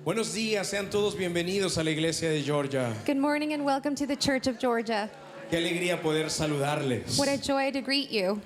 Buenos días, sean todos bienvenidos a la Iglesia de Georgia. Good morning and welcome to the Church of Georgia. Qué alegría poder saludarles. What a joy to greet you.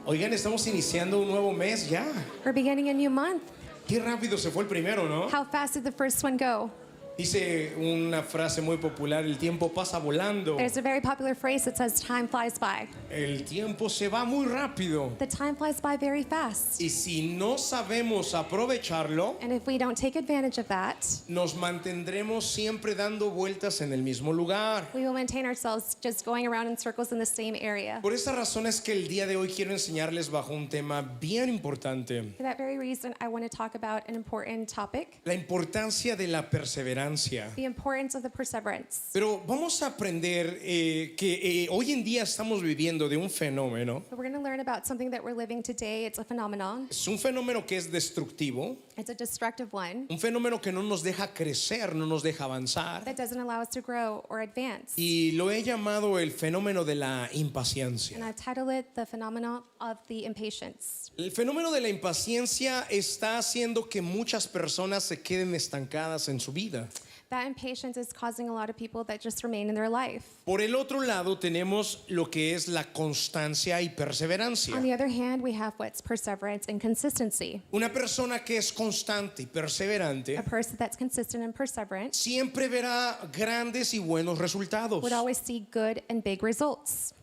Oigan, estamos iniciando un nuevo mes ya. We're beginning a new month. Qué rápido se fue el primero, ¿no? How fast did the first one go? Dice una frase muy popular, el tiempo pasa volando. There's a very popular phrase that says time flies by. El tiempo se va muy rápido. The time flies by very fast. Y si no sabemos aprovecharlo, And if we don't take advantage of that, nos mantendremos siempre dando vueltas en el mismo lugar. we will maintain ourselves just going around in circles in the same area. Por esta razón es que el día de hoy quiero enseñarles bajo un tema bien importante. For that very reason, I want to talk about an important topic, La importancia de la perseverancia. the importance of the perseverance. Pero vamos a aprender que hoy en día estamos viviendo de un fenómeno. But we're going to learn about something that we're living today. It's a phenomenon. Es un fenómeno que es destructivo, It's a destructive one un fenómeno que no nos deja crecer, no nos deja avanzar. that doesn't allow us to grow or advance. Y lo he llamado el fenómeno de la impaciencia. And I've titled it The Phenomenon of the Impatience. El fenómeno de la impaciencia está haciendo que muchas personas se queden estancadas en su vida. That impatience is causing a lot of people that just remain in their life. Por el otro lado tenemos lo que es la constancia y On perseverancia. the other hand, we have what's perseverance and consistency. Una persona que es constante y perseverante A person that's consistent and perseverant siempre verá grandes y buenos resultados. would always see good and big results.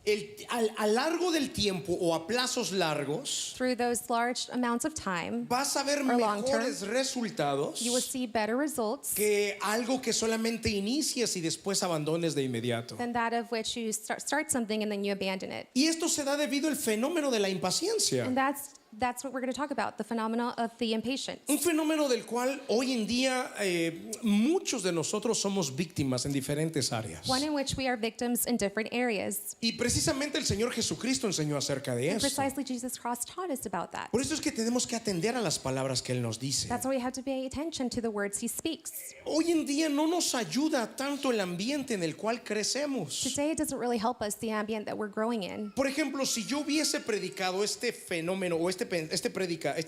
A largo del tiempo o a plazos largos Through those large amounts of time, vas a ver or long term, mejores resultados you will see better results que algo que solamente inicias y después abandones de inmediato. than that of which you start something and then you abandon it. Y esto se da debido al fenómeno de la impaciencia. And that's what we're going to talk about, the phenomena of the impatience. Un fenómeno del cual hoy en día muchos de nosotros somos víctimas en diferentes áreas. One in which we are victims in different areas. Y precisamente el Señor Jesucristo enseñó acerca de And eso. precisely Jesus Christ taught us about that. Por eso es que tenemos que atender a las palabras que Él nos dice. That's why we have to pay attention to the words he speaks. Hoy en día no nos ayuda tanto el ambiente en el cual crecemos. Today it doesn't really help us, the ambient that we're growing in. Por ejemplo, si yo hubiese predicado este fenómeno o esta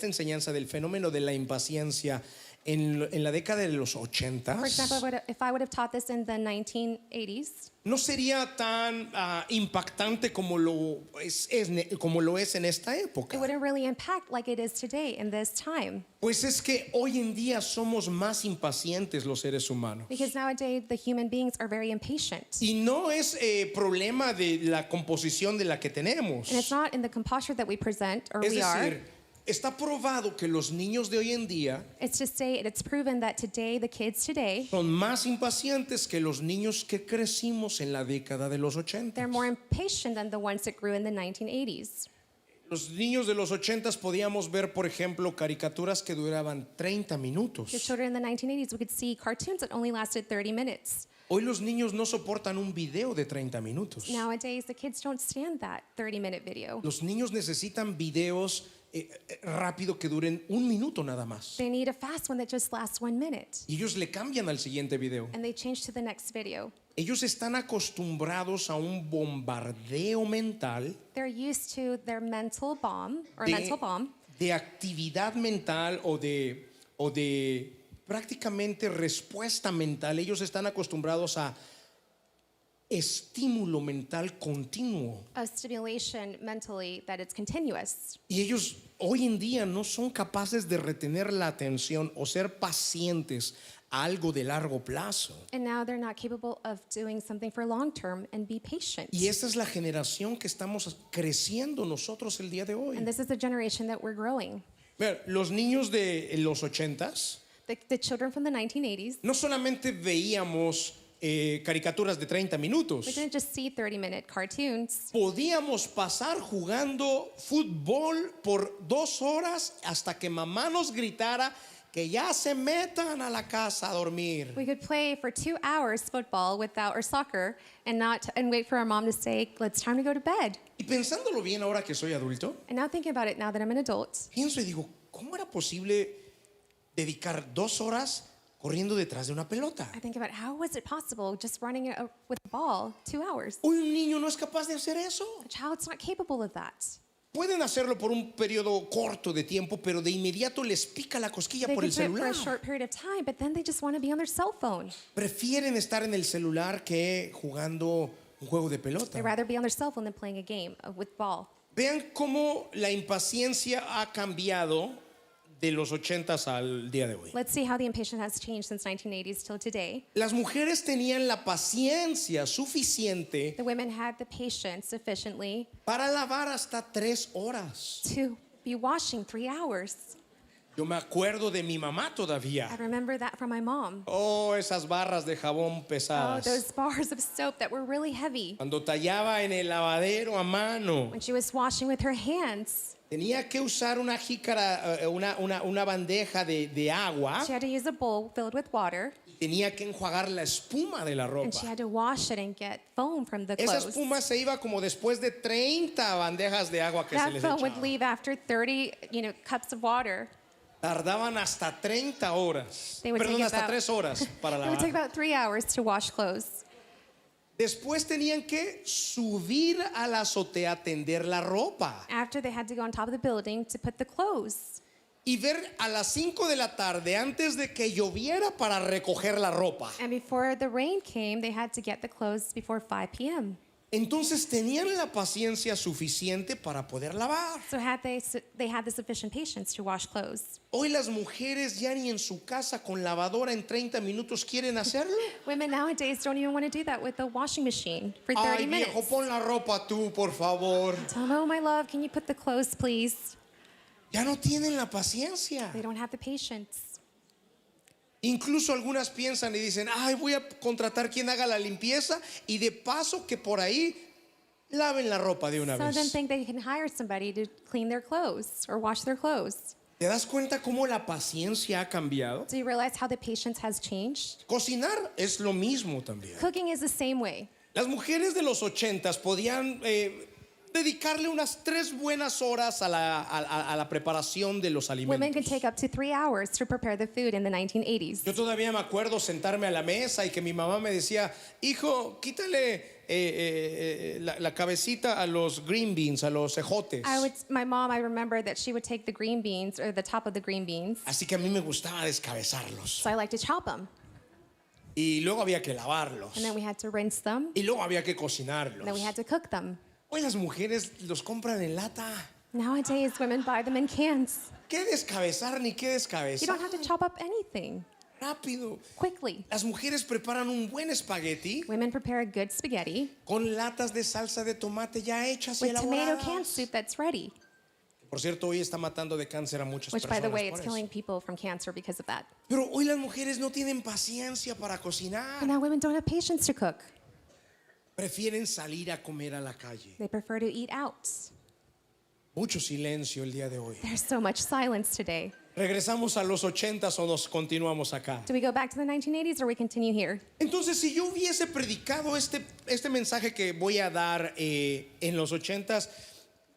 enseñanza del fenómeno de la impaciencia en la década de los 80, For example, if I would have taught this in the 1980s, no sería tan impactante como lo es en esta it época. wouldn't really impact like it is today in this time. Pues es que hoy en día somos más impacientes los seres humanos. Because nowadays the human beings are very impatient. Y no es problema de la composición de la que tenemos. And it's not in the composture that we present or Es we are. decir, está probado que los niños de hoy en día It's to say it's proven that today, the kids today, son más impacientes que los niños que crecimos en la década de los 80. they're more impatient than the ones that grew in the 1980s. Los niños de los 80 podíamos ver, por ejemplo, caricaturas que duraban 30 minutos. The children in the 1980s, we could see cartoons that only lasted 30 minutes. Hoy los niños no soportan un video de 30 minutos. Nowadays, the kids don't stand that 30-minute video. Los niños necesitan videos rápido que duren un minuto nada más. They need a fast one that just lasts 1 minute. Y ellos le cambian al siguiente video. And they change to the next video. Ellos están acostumbrados a un bombardeo mental They're used to their mental bomb de actividad mental o de prácticamente respuesta mental. Ellos están acostumbrados a estímulo mental continuo. of stimulation mentally that it's continuous. Y ellos hoy en día no son capaces de retener la atención o ser pacientes a algo de largo plazo. And now they're not capable of doing something for long term and be patient. Y esta es la generación que estamos creciendo nosotros el día de hoy. And this is the generation that we're growing. Ver, los niños de los 80s The children from the 1980s, no solamente veíamos caricaturas de 30 minutos. we didn't just see 30-minute cartoons. Podíamos pasar jugando fútbol por 2 horas hasta que mamá nos gritara que ya se metan a la casa a dormir. We could play for 2 hours football or soccer and wait for our mom to say, "It's time to go to bed." Y pensándolo bien ahora que soy adulto, And now thinking about it, now that I'm an adult, pienso y digo, ¿cómo era posible dedicar 2 horas corriendo detrás de una pelota? I think about how was it possible just running with a ball 2 hours? Hoy un niño no es capaz de hacer eso. A child's not capable of that. pueden hacerlo por un periodo corto de tiempo, pero de inmediato les pica la cosquilla They por can el do it for celular. a short period of time, but then they just want to be on their cell phone. Prefieren estar en el celular que jugando un juego de They'd pelota. rather be on their cell phone than playing a game with ball. Vean cómo la impaciencia ha cambiado de los 80s al día de hoy. Let's see how the impatience has changed since 1980s till today. Las mujeres tenían la paciencia suficiente The women had the patience sufficiently para lavar hasta 3 horas. to be washing 3 hours. Yo me acuerdo de mi mamá todavía. I remember that from my mom. Oh, esas barras de jabón Oh, pesadas. those bars of soap that were really heavy. Cuando tallaba en el lavadero a mano, When she was washing with her hands, tenía que usar una jícara, una bandeja de agua. she had to use a bowl filled with water, Tenía que enjuagar la espuma de la and she ropa. had to wash it and get foam from the Esa clothes. espuma se iba como después de 30 bandejas de agua que se That les foam would echaba. leave after 30, cups of water. Tardaban hasta 30 horas. They would Perdón, take hasta about- 3 horas para It would take lavar. about 3 hours to wash clothes. Después tenían que subir a la azotea a tender la ropa After, they had to go on top of the building to put the clothes. y ver a las 5 de la tarde antes de que lloviera para recoger la ropa. And before the rain came, they had to get the clothes before 5 p.m. Entonces tenían la paciencia suficiente para poder lavar. So they had the sufficient patience to wash clothes. Hoy las mujeres ya ni en su casa con lavadora en 30 minutos quieren hacerlo. Women nowadays don't even want to do that with a washing machine for 30 Ay, viejo, minutes. pon la ropa tú, por favor. Tell them, oh, my love, can you put the clothes, please? Ya no tienen la paciencia. They don't have the patience. Incluso algunas piensan y dicen, ay, voy a contratar quien haga la limpieza y de paso que por ahí laven la ropa de una Some of them vez. think they can hire somebody to clean their clothes or wash their clothes. ¿Te das cuenta cómo la paciencia ha cambiado? Do you realize how the patience has changed? Cocinar es lo mismo también. Cooking is the same way. Las mujeres de los 80s podían dedicarle unas 3 buenas horas a la preparación de los Women can alimentos. take up to 3 hours to prepare the food in the 1980s. Yo todavía me acuerdo sentarme a la mesa y que mi mamá me decía, hijo, quítale la cabecita a los green beans, a los ejotes. My mom, I remember that she would take the green beans or the top of the green beans. Así que a mí me gustaba descabezarlos. So I like to chop them. Y luego había que lavarlos. And then we had to rinse them. Y luego había que And then we cocinarlos. had to cook them. Hoy las mujeres los compran en lata. Nowadays, women buy them in cans. ¿Qué descabezar ni qué You descabezar? don't have to chop up anything Rápido. quickly. Las mujeres preparan un buen espagueti Women prepare a good spaghetti con latas de salsa de tomate ya hechas y with tomato can elaboradas. soup that's ready. Por cierto, hoy está matando de cáncer a muchas Which, by the personas way, por it's eso. killing people from cancer because of that. Pero hoy las mujeres no tienen paciencia para cocinar. But now women don't have patience to cook. Prefieren salir a comer a la calle. They prefer to eat out. Mucho silencio el día de hoy. There's so much silence today. ¿Regresamos a los 80s o nos continuamos acá? Do we go back to the 1980s or we continue here? Entonces, si yo hubiese predicado este mensaje que voy a dar en los 80s,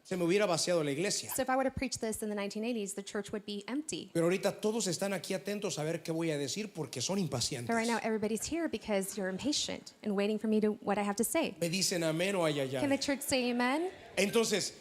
se me hubiera vaciado la iglesia. So if I were to preach this in the 1980s, the church would be empty. Pero ahorita todos están aquí atentos a ver qué voy a decir porque son impacientes. But right now, everybody's here because you're impatient and waiting for me to what I have to say. Me dicen amén o ay, ay, Can the ay. church say amen? Entonces,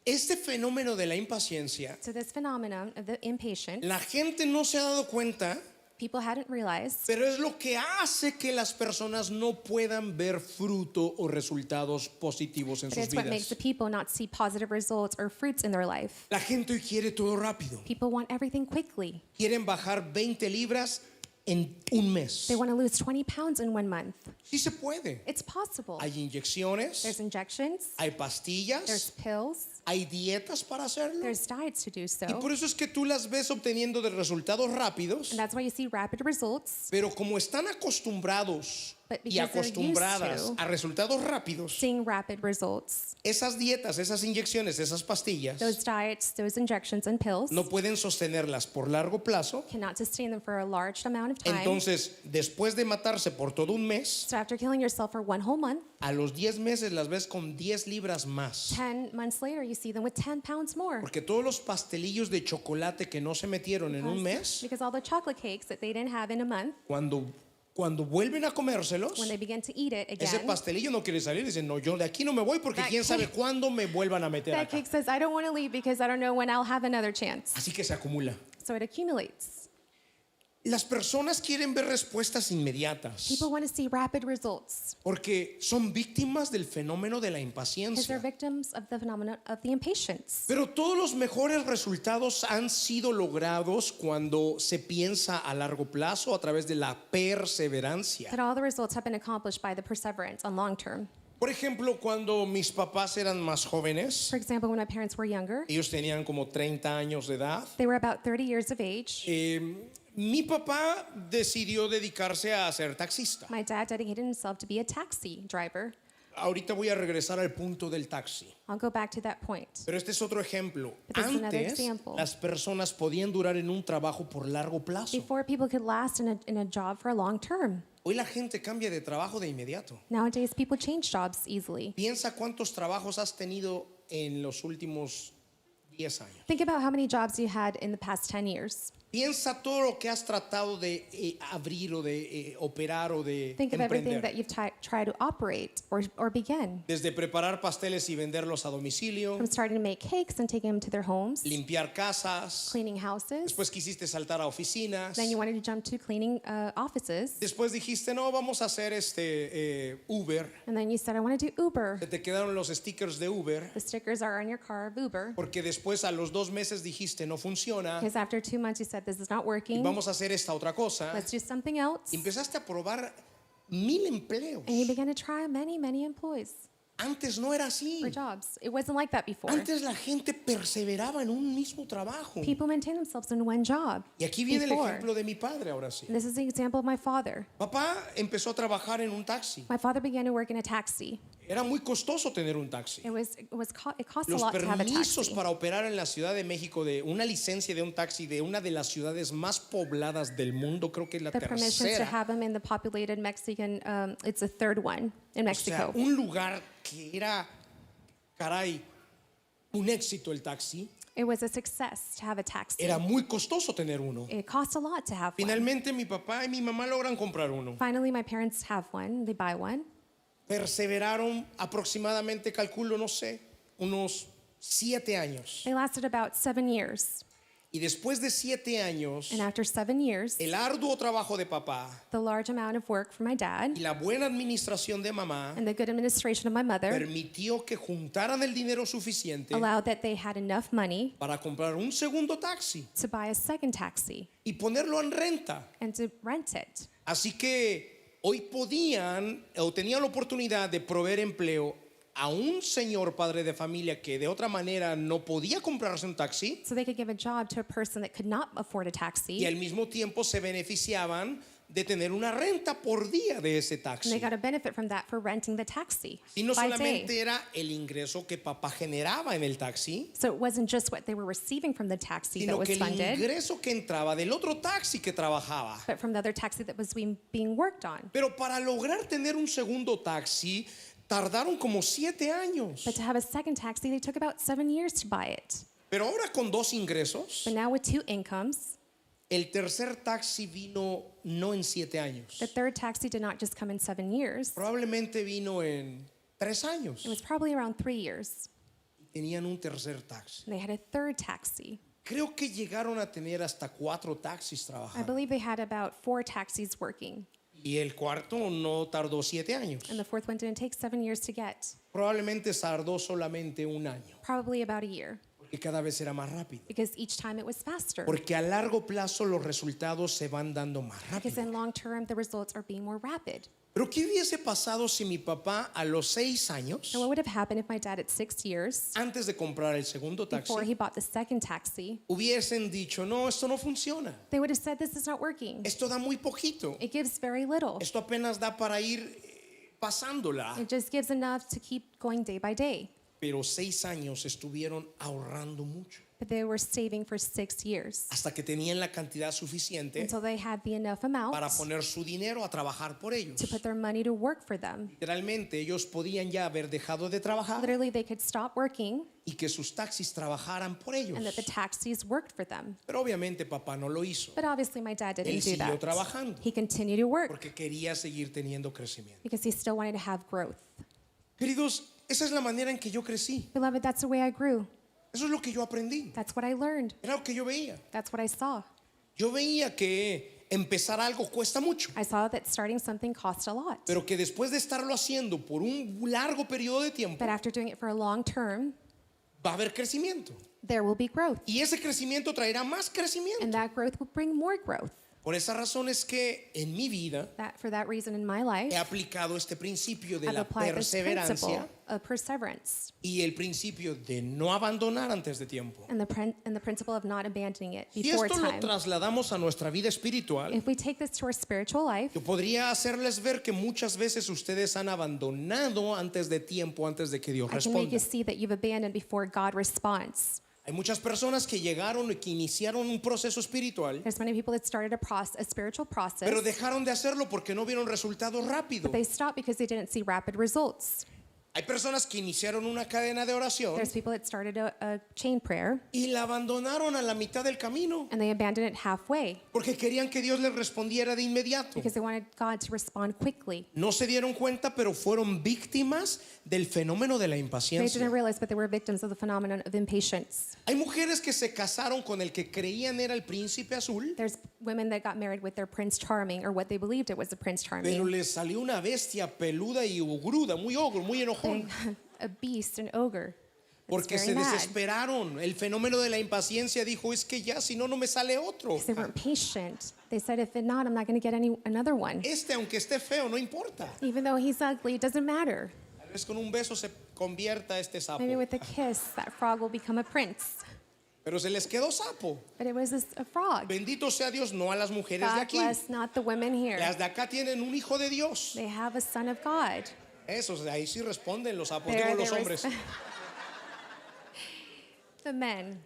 este fenómeno de la impaciencia, So this phenomenon of the impatient, la gente no se ha dado cuenta, people hadn't realized, pero es lo que hace que las personas no puedan ver fruto o resultados positivos en but sus it's what makes the vidas. people not see positive results or fruits in their life. La gente hoy quiere todo rápido. People want everything quickly. Quieren bajar 20 libras en un mes. They want to lose 20 pounds in 1 month. Sí se puede. It's possible. Hay inyecciones, There's injections, hay there's pastillas, pills, hay dietas para hacerlo. there's diets to do so. Y por eso es que tú las ves obteniendo de resultados rápidos, And that's why you see rapid results. pero como están acostumbrados But y because they're acostumbradas used to a resultados rápidos, seeing rapid results. esas dietas, esas inyecciones, esas pastillas, Those diets, those injections and pills no pueden sostenerlas por largo plazo. cannot sustain them for a large amount of time. Entonces, después de matarse por todo un mes, So after killing yourself for 1 whole month, a los 10 meses las ves con 10 libras más. 10 months later, you see them with 10 pounds more. Porque todos los pastelillos de chocolate que no se metieron en un mes, Because all the chocolate cakes that they didn't have in a month, Cuando vuelven a comérselos, when they begin to eat it ese again, pastelillo no quiere salir. Dicen, no, yo de aquí no me voy porque That quién sabe cake- cuándo me vuelvan a meter that acá. cake says, I don't want to leave because I don't know when I'll have another chance. Así que se acumula. So it accumulates. Las personas quieren ver respuestas inmediatas People want to see rapid results porque son víctimas del fenómeno de la because they're impaciencia. victims of the phenomenon of the impatience. Pero todos los mejores resultados han sido logrados cuando se piensa a largo plazo a través de la perseverancia. That all the results have been accomplished by the perseverance on long term. Por ejemplo, cuando mis papás eran más jóvenes, For example, when my parents were younger, ellos tenían como 30 años de edad. they were about 30 years of age. Mi papá decidió dedicarse a ser taxista. My dad dedicated himself to be a taxi driver. Ahorita voy a regresar al punto del taxi. I'll go back to that point. Pero este es otro ejemplo. But this is another Antes, example. las personas podían durar en un trabajo por largo plazo. Before, people could last in a job for a long term. Hoy la gente cambia de trabajo de inmediato. Nowadays, people change jobs easily. Piensa cuántos trabajos has tenido en los últimos 10 años. Think about how many jobs you had in the past 10 years. Piensa todo lo que has tratado de abrir o de operar o de Think of everything emprender. that you've tried to operate or begin. Desde preparar pasteles y venderlos a domicilio, From starting to make cakes and taking them to their homes, limpiar casas. cleaning houses. Después quisiste saltar a oficinas. Then you wanted to jump to cleaning offices. Después dijiste, no, vamos a hacer Uber. And then you said, I want to do Uber. Se te quedaron los stickers de Uber. The stickers are on your car of Uber. Porque después a los 2 meses dijiste, no funciona. Because after 2 months, you said, this is not working. Vamos a hacer esta otra cosa. Let's do something else. Y empezaste a probar 1000 empleos. And you began to try many employees Antes no era así. for jobs. It wasn't like that before. Antes la gente perseveraba en un mismo trabajo. People maintain themselves in one job. Y aquí viene el before. ejemplo de mi padre ahora sí. And this is the example of my father. Papá empezó a trabajar en un taxi. My father began to work in a taxi. Era muy costoso tener un taxi. It cost a Los lot to have a permisos taxi. para operar en la Ciudad de México de una licencia de un taxi de una de las ciudades más pobladas del mundo, creo que es la The permissions to tercera. have them in the populated Mexican, it's the third one in O sea, Mexico. un lugar que era, caray, un éxito el taxi. It was a success to have a taxi. Era muy costoso tener uno. It cost a lot to have one. Finalmente mi papá y mi mamá logran comprar uno. Finally, my parents have one. They buy one. Perseveraron aproximadamente, calculo, no sé, unos 7 años. They lasted about 7 years. Y después de 7 años, And after 7 years, el arduo trabajo de papá the large amount of work for my dad y la buena administración de mamá and the good administration of my mother permitió que juntaran el dinero suficiente allowed that they had enough money para comprar un segundo taxi to buy a second taxi y ponerlo en renta. and to rent it. Así que hoy podían o tenían la oportunidad de proveer empleo a un señor padre de familia que de otra manera no podía comprarse un taxi So they could give a job to a person that could not afford a y taxi. al mismo tiempo se beneficiaban de tener una renta por día de ese And taxi. they got a benefit from that for renting the taxi Y no by solamente day. era el ingreso que papá generaba en el taxi, So it wasn't just what they were receiving from the taxi that sino was que el funded, ingreso que entraba del otro taxi que trabajaba. but from the other taxi that was being worked on. Pero para lograr tener un segundo taxi, tardaron como 7 años. But to have a second taxi, they took about 7 years to buy it. Pero ahora con 2 ingresos, But now with 2 incomes, el tercer taxi vino no en 7 años. the third taxi did not just come in 7 years. Probablemente vino en 3 años. It was probably around 3 years. Tenían un tercer taxi. And they had a third taxi. Creo que llegaron a tener hasta 4 taxis I trabajando. believe they had about 4 taxis working. Y el cuarto no tardó 7 años. And the fourth one didn't take 7 years to get. Probablemente tardó solamente 1 año. Probably about a year. Porque cada vez era más rápido. Because each time it was faster. Porque a largo plazo los resultados se van dando más Because rápido. in long term, the results are being more rapid. Pero ¿qué hubiese pasado si mi papá a los 6 años, So what would have happened if my dad at 6 years, antes de comprar el segundo before taxi, he bought the second taxi, hubiesen dicho, no, esto no funciona? they would have said, this is not working. Esto da muy poquito. It gives very little. Esto apenas da para ir pasándola. It just gives enough to keep going day by day. Pero 6 años estuvieron ahorrando mucho. but they were saving for 6 years hasta que tenían la cantidad suficiente until they had the enough amount para poner su dinero a trabajar por ellos. to put their money to work for them. Literalmente ellos podían ya haber dejado de trabajar Literally, they could stop working y que sus taxis trabajaran por ellos. and that the taxis worked for them. Pero obviamente papá no lo hizo. But obviously, my dad Él didn't do siguió that. trabajando He continued to work porque quería seguir teniendo crecimiento. because he still wanted to have growth. Queridos, esa es la manera en que yo crecí. Beloved, that's the way I grew. Eso es lo que yo aprendí. That's what I learned. Era lo que yo veía. That's what I saw. Yo veía que empezar algo cuesta mucho, I saw that starting something cost a lot. pero que después de estarlo haciendo por un largo periodo de tiempo, But after doing it for a long term, va a haber crecimiento. there will be growth. Y ese crecimiento traerá más crecimiento. And that growth will bring more growth. Por esa razón es que en mi vida For that reason, in my life, he aplicado este principio de I've la applied this principle perseverancia of perseverance y el principio de no abandonar antes de tiempo. and the principle of not abandoning it Si before esto lo time. trasladamos a nuestra vida espiritual, If we take this to our spiritual life, yo podría hacerles ver que muchas veces ustedes han abandonado antes de tiempo, antes de que Dios I can make you responda. see that you've abandoned before God responds. Hay muchas personas que llegaron y que iniciaron un proceso espiritual, There's many people that started a spiritual process, pero dejaron de hacerlo porque no vieron resultados rápidos. but they stopped because they didn't see rapid results. Hay personas que iniciaron una cadena de oración There's people that started a chain prayer y la abandonaron a la mitad del camino and they abandoned it halfway porque querían que Dios les respondiera de inmediato. because they wanted God to respond quickly. No se dieron cuenta, pero fueron víctimas del fenómeno de la They impaciencia. didn't realize, but they were victims of the phenomenon of impatience. Hay mujeres que se casaron con el que creían era el príncipe azul, There's women that got married with their Prince Charming or what they believed it was the Prince pero Charming. les salió una bestia peluda y ogruda, muy ogro, muy enojón, A beast, an ogre. That's porque very se mad. desesperaron. El fenómeno de la impaciencia dijo, es que ya, si no, no me sale otro. They weren't patient. They said, if not, I'm not going to get another one. Este, aunque esté feo, no importa. Even though he's ugly, it doesn't matter. Tal vez con un beso se convierta este sapo. Maybe with a kiss, that frog will become a prince. Pero se les quedó sapo. But it was a frog. Bendito sea Dios, no a las mujeres de God aquí. bless not the women here. Las de acá tienen un hijo de Dios. They have a son of God. Esos, ahí sí responden los sapos, There- digo los there hombres. was- The men.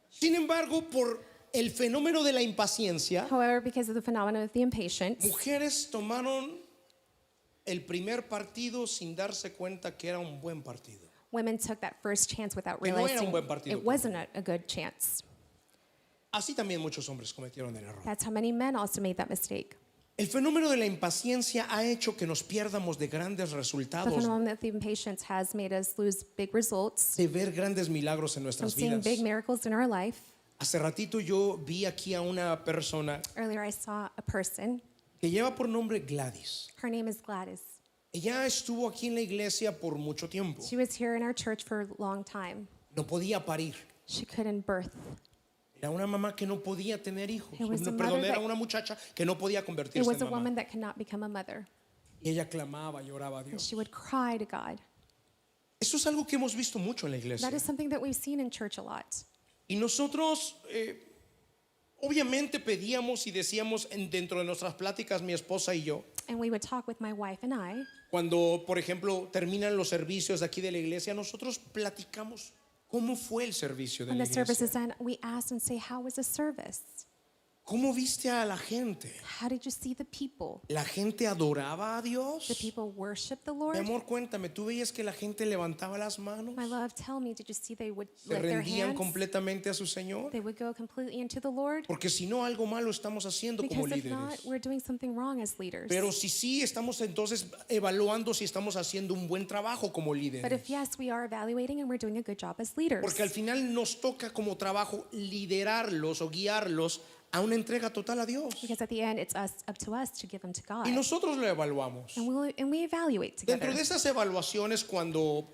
Sin embargo, por el fenómeno de la impaciencia, However, because of the phenomenon of the impatience, mujeres tomaron el primer partido sin darse cuenta que era un buen partido. women took that first chance without Que no era un realizing buen partido. it wasn't a good chance. Así también muchos hombres cometieron el error. That's how many men also made that mistake. El fenómeno de la impaciencia ha hecho que nos pierdamos de grandes The resultados, phenomenon of the impatience has made us lose big results de ver grandes milagros en from nuestras seeing vidas. big miracles in our life. Hace ratito yo vi aquí a una persona Earlier, I saw a person. que lleva por nombre Gladys. Her name is Gladys. Ella estuvo aquí en la iglesia por mucho tiempo. She was here in our church for a long time. No podía parir. She couldn't birth. Era una mamá que no podía tener hijos. It was a Perdón, mother era that- una muchacha que no podía It convertirse was en a woman mamá. that could not become a mother. Y ella clamaba, lloraba a And Dios. she would cry to God. Eso es algo que hemos visto mucho en la That iglesia. is something that we've seen in church a lot. Y nosotros, obviamente, pedíamos y decíamos dentro de nuestras pláticas, mi esposa y yo, And we would talk with my wife and I. cuando, por ejemplo, terminan los servicios de aquí de la iglesia, nosotros platicamos cómo fue el servicio de When la the service iglesia. is done, we ask and say, how was the service? ¿Cómo viste a la gente? How did you see the people? ¿La gente adoraba a Dios? The people worship the Mi Lord? amor, cuéntame, ¿tú veías que la gente levantaba las manos? My love, tell me, did you see they would ¿Se lift their rendían hands? completamente a su Señor? They would go completely into the Lord? Porque si no, algo malo estamos haciendo como Because if not, líderes. we're doing something wrong as leaders. Pero si sí, estamos entonces evaluando si estamos haciendo un buen trabajo como But líderes. if yes, we are evaluating and we're doing a good job as leaders. Porque al final nos toca como trabajo liderarlos o guiarlos a una entrega total a Dios. Because at the end, it's up to us to give them to God. Y nosotros lo evaluamos. And we evaluate together. Dentro de esas evaluaciones, cuando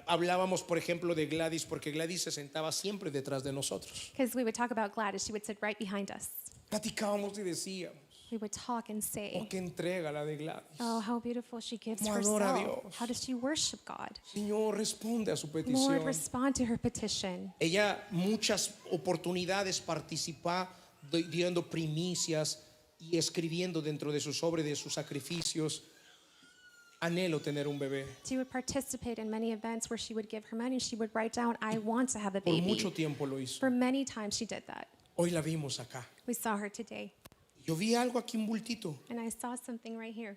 hablábamos, por ejemplo, de Gladys, porque Gladys se sentaba siempre detrás de nosotros. Because we would talk about Gladys, she would sit right behind us. Platicábamos y decíamos, We would talk and oh, say, qué entrega la de Gladys. oh, how beautiful she gives Cómo adora a herself. Dios. How does she worship God? Señor, responde a su Lord, petición. respond to her petition. Ella muchas oportunidades participa dando primicias y escribiendo dentro de su sobre de sus sacrificios. Anhelo tener un bebé. She would participate in many events where she would give her money. She would write down, I want to have a Por baby. mucho tiempo lo hizo. For many times she did that. Hoy la vimos acá. We saw her today. Yo vi algo aquí, un bultito, And I saw something right here.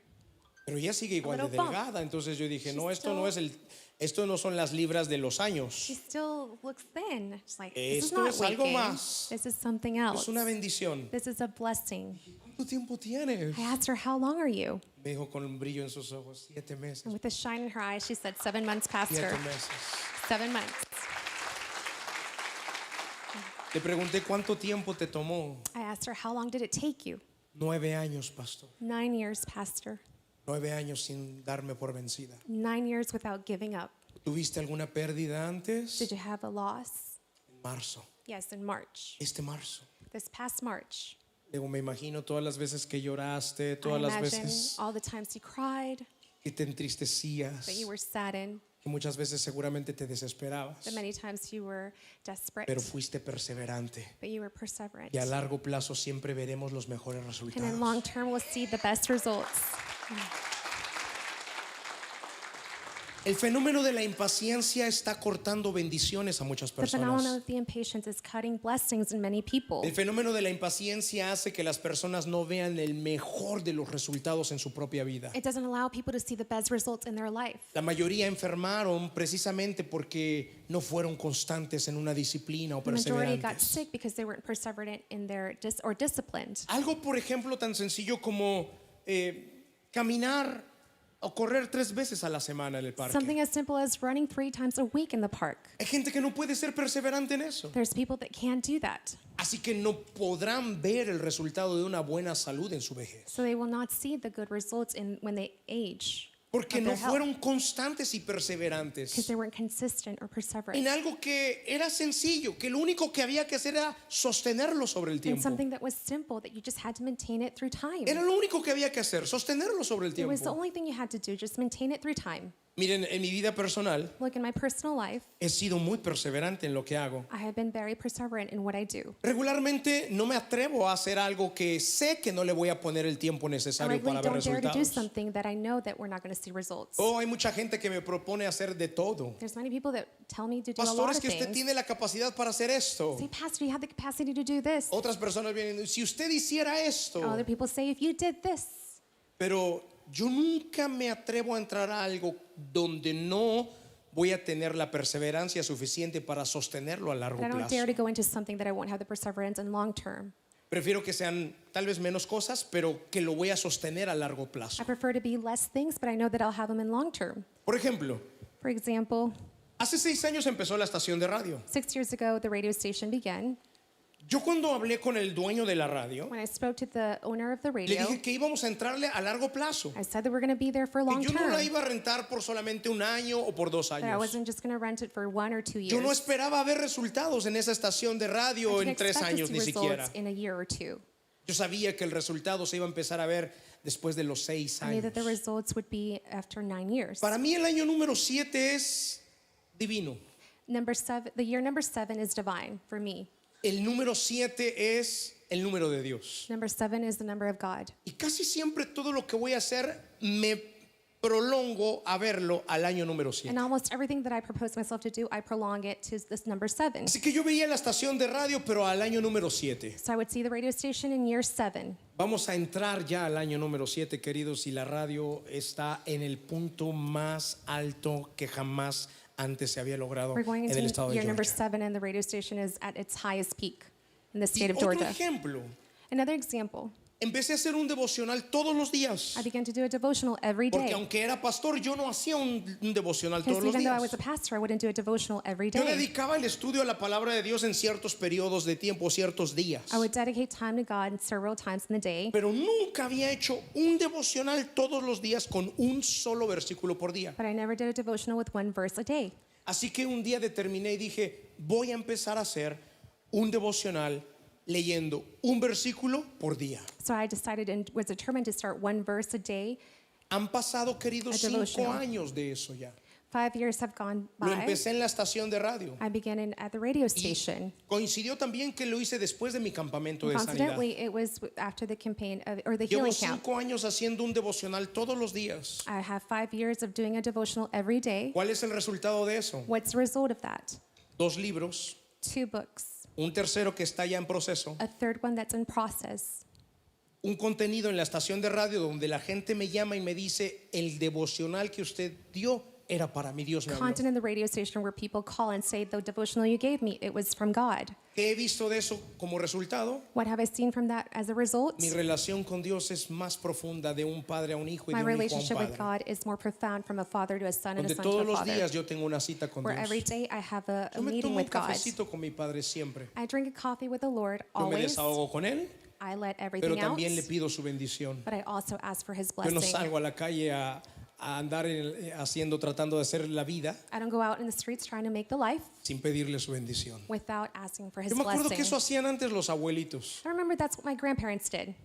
pero ella sigue igual de little bump. delgada. Entonces yo dije, She's no, esto no son las libras de los años. She still looks thin. She's like, this is Esto not es weight algo gain. más. This is something else. Es una bendición. This is a blessing. ¿Cuánto tiempo tienes? I asked her, how long are you? Me dijo con un brillo en sus ojos, 7 meses. And with a shine in her eyes, she said 7 months past 7 her. meses. 7 months. Le pregunté cuánto tiempo te tomó. I asked her, how long did it take you? 9 años, pastor. 9 years, Pastor. 9 años sin darme por vencida. 9 years without giving up. ¿Tuviste alguna pérdida antes? Did you have a loss? En marzo. Yes, in March. Este marzo. This past March. Luego me imagino todas las veces que lloraste, I todas las imagine veces all the times you cried, que te entristecías, that you were saddened, que muchas veces seguramente te desesperabas, that many times you were desperate, pero fuiste perseverante. but you were perseverant. Y a largo plazo siempre veremos los mejores And in long resultados. term, we'll see the best results. El fenómeno de la impaciencia está cortando bendiciones a muchas The phenomenon personas. of the impatience is cutting blessings in many people. El fenómeno de la impaciencia hace que las personas no vean el mejor de los resultados en su propia vida. It doesn't allow people to see the best results in their life. La mayoría enfermaron precisamente porque no fueron constantes en una disciplina o The majority got perseverantes. sick because they weren't perseverant in their or disciplined. Algo, por ejemplo, tan sencillo como caminar o correr 3 veces a la semana en el parque. Something as simple as running 3 times a week in the park. Hay gente que no puede ser perseverante en eso. There's people that can't do that. Así que no podrán ver el resultado de una buena salud en su vejez. So they will not see the good results when they age. Porque of no their health, fueron constantes y because perseverantes they weren't consistent or perseverant. en algo que era sencillo, que lo único que había que hacer era sostenerlo sobre el In tiempo. something that was simple that you just had to maintain it through time. Era lo único que había que hacer, sostenerlo sobre el It was the tiempo. only thing you had to do, just maintain it through time. Miren, en mi vida personal Look, in my personal life, he sido muy perseverante en lo que hago. I have been very perseverant in what I do. Regularmente no me atrevo a hacer algo que sé que no le voy a poner el tiempo I necesario regularly para ver don't dare to do resultados. something that I know that we're not going to see results. Hay mucha gente que me propone hacer de todo. There's many people that tell me to do a Pastor, lot es of que usted things. tiene la capacidad para hacer esto. Say, Pastor, you have the capacity to do this. Otras personas vienen, si usted hiciera esto. Other people say, if you did this. Pero yo nunca me atrevo a entrar a algo donde no voy a tener la perseverancia suficiente para sostenerlo a largo But I don't plazo. dare to go into something that I won't have the perseverance in long term. Prefiero que sean tal vez menos cosas, pero que lo voy a sostener a largo plazo. I prefer to be less things, but I know that I'll have them in long term. Por ejemplo, For example, hace 6 años empezó la estación de radio. 6 years ago, the radio station began. Yo cuando hablé con el dueño de la radio, When I spoke to the owner of the le radio, dije que íbamos a entrarle a largo plazo. I said that we're going to be there for Que long yo no term. la iba a rentar por solamente 1 año o por 2 That I años. wasn't just going to rent it for 1 or 2 years. Yo no esperaba ver resultados en esa estación de radio I en didn't 3 expect to años see ni siquiera. results in a year or 2. Yo sabía que el resultado se iba a empezar a ver después de los 6 I knew that the años. results would be after 9 years. Para mí el año número 7 es divino. The year number 7 is divine for me. El número 7 es el número de Dios. Number 7 is the number of God. Y casi siempre todo lo que voy a hacer me prolongo a verlo al año número 7. And almost everything that I propose myself to do, I prolong it to this number 7. Así que yo veía la estación de radio, pero al año número 7. So I would see the radio station in year 7. Vamos a entrar ya al año número 7, queridos, y la radio está en el punto más alto que jamás antes se había logrado We're going en el into estado de year number Georgia. 7, and the radio station is at its highest peak in the Y state of otro Georgia. ejemplo, Another example, empecé a hacer un devocional todos los días. I began to do a devotional every Porque day. aunque era pastor, yo no hacía un devocional Because todos los even though I días. was a pastor, I wouldn't do a devotional every Yo day. dedicaba el estudio a la palabra de Dios en ciertos periodos de tiempo, ciertos días. I would dedicate time to God several times in the day, Pero nunca había hecho un devocional todos los días con un solo versículo por día. but I never did a devotional with 1 verse a day. Así que un día determiné y dije, voy a empezar a hacer un devocional leyendo un versículo por día. So I decided and was determined to start 1 verse a day. Han pasado, queridos, A 5 devotional. años de eso ya. 5 years have gone Lo by. empecé en la estación de radio. I began at the radio Y station. coincidió también que lo hice después de mi campamento de sanidad. Coincidentally, it was after the campaign or the Llevo healing camp. 5 años haciendo un devocional todos los días. I have 5 years of doing a devotional every day. ¿Cuál es el resultado de eso? What's the result of that? 2 libros, 2 books. un tercero que está ya en proceso, A third one that's in process. un contenido en la estación de radio donde la gente me llama y me dice, el devocional que usted dio era para mí, Dios me habló. Content in the radio station where people call and say, the devotional you gave me, it was from God. ¿Qué he visto de eso como resultado? What have I seen from that as a result? Mi relación con Dios es más profunda de un padre a un hijo y My de un hijo a un relationship with padre. God is more profound from a father to a son and a Donde son to todos a los father. días yo tengo una cita con Where Dios. every day I have a Yo me meeting tomo un with God. cafecito con mi padre siempre. I drink a coffee with the Lord Yo me always. desahogo con él, I let pero everything out. también le pido su bendición. But I also ask for his Yo no blessing. salgo a la calle a andar tratando de hacer la vida I don't go out in the streets trying to make the life sin pedirle su bendición. without asking for his Yo me acuerdo blessing. que eso hacían antes los abuelitos. I remember that's what my grandparents did.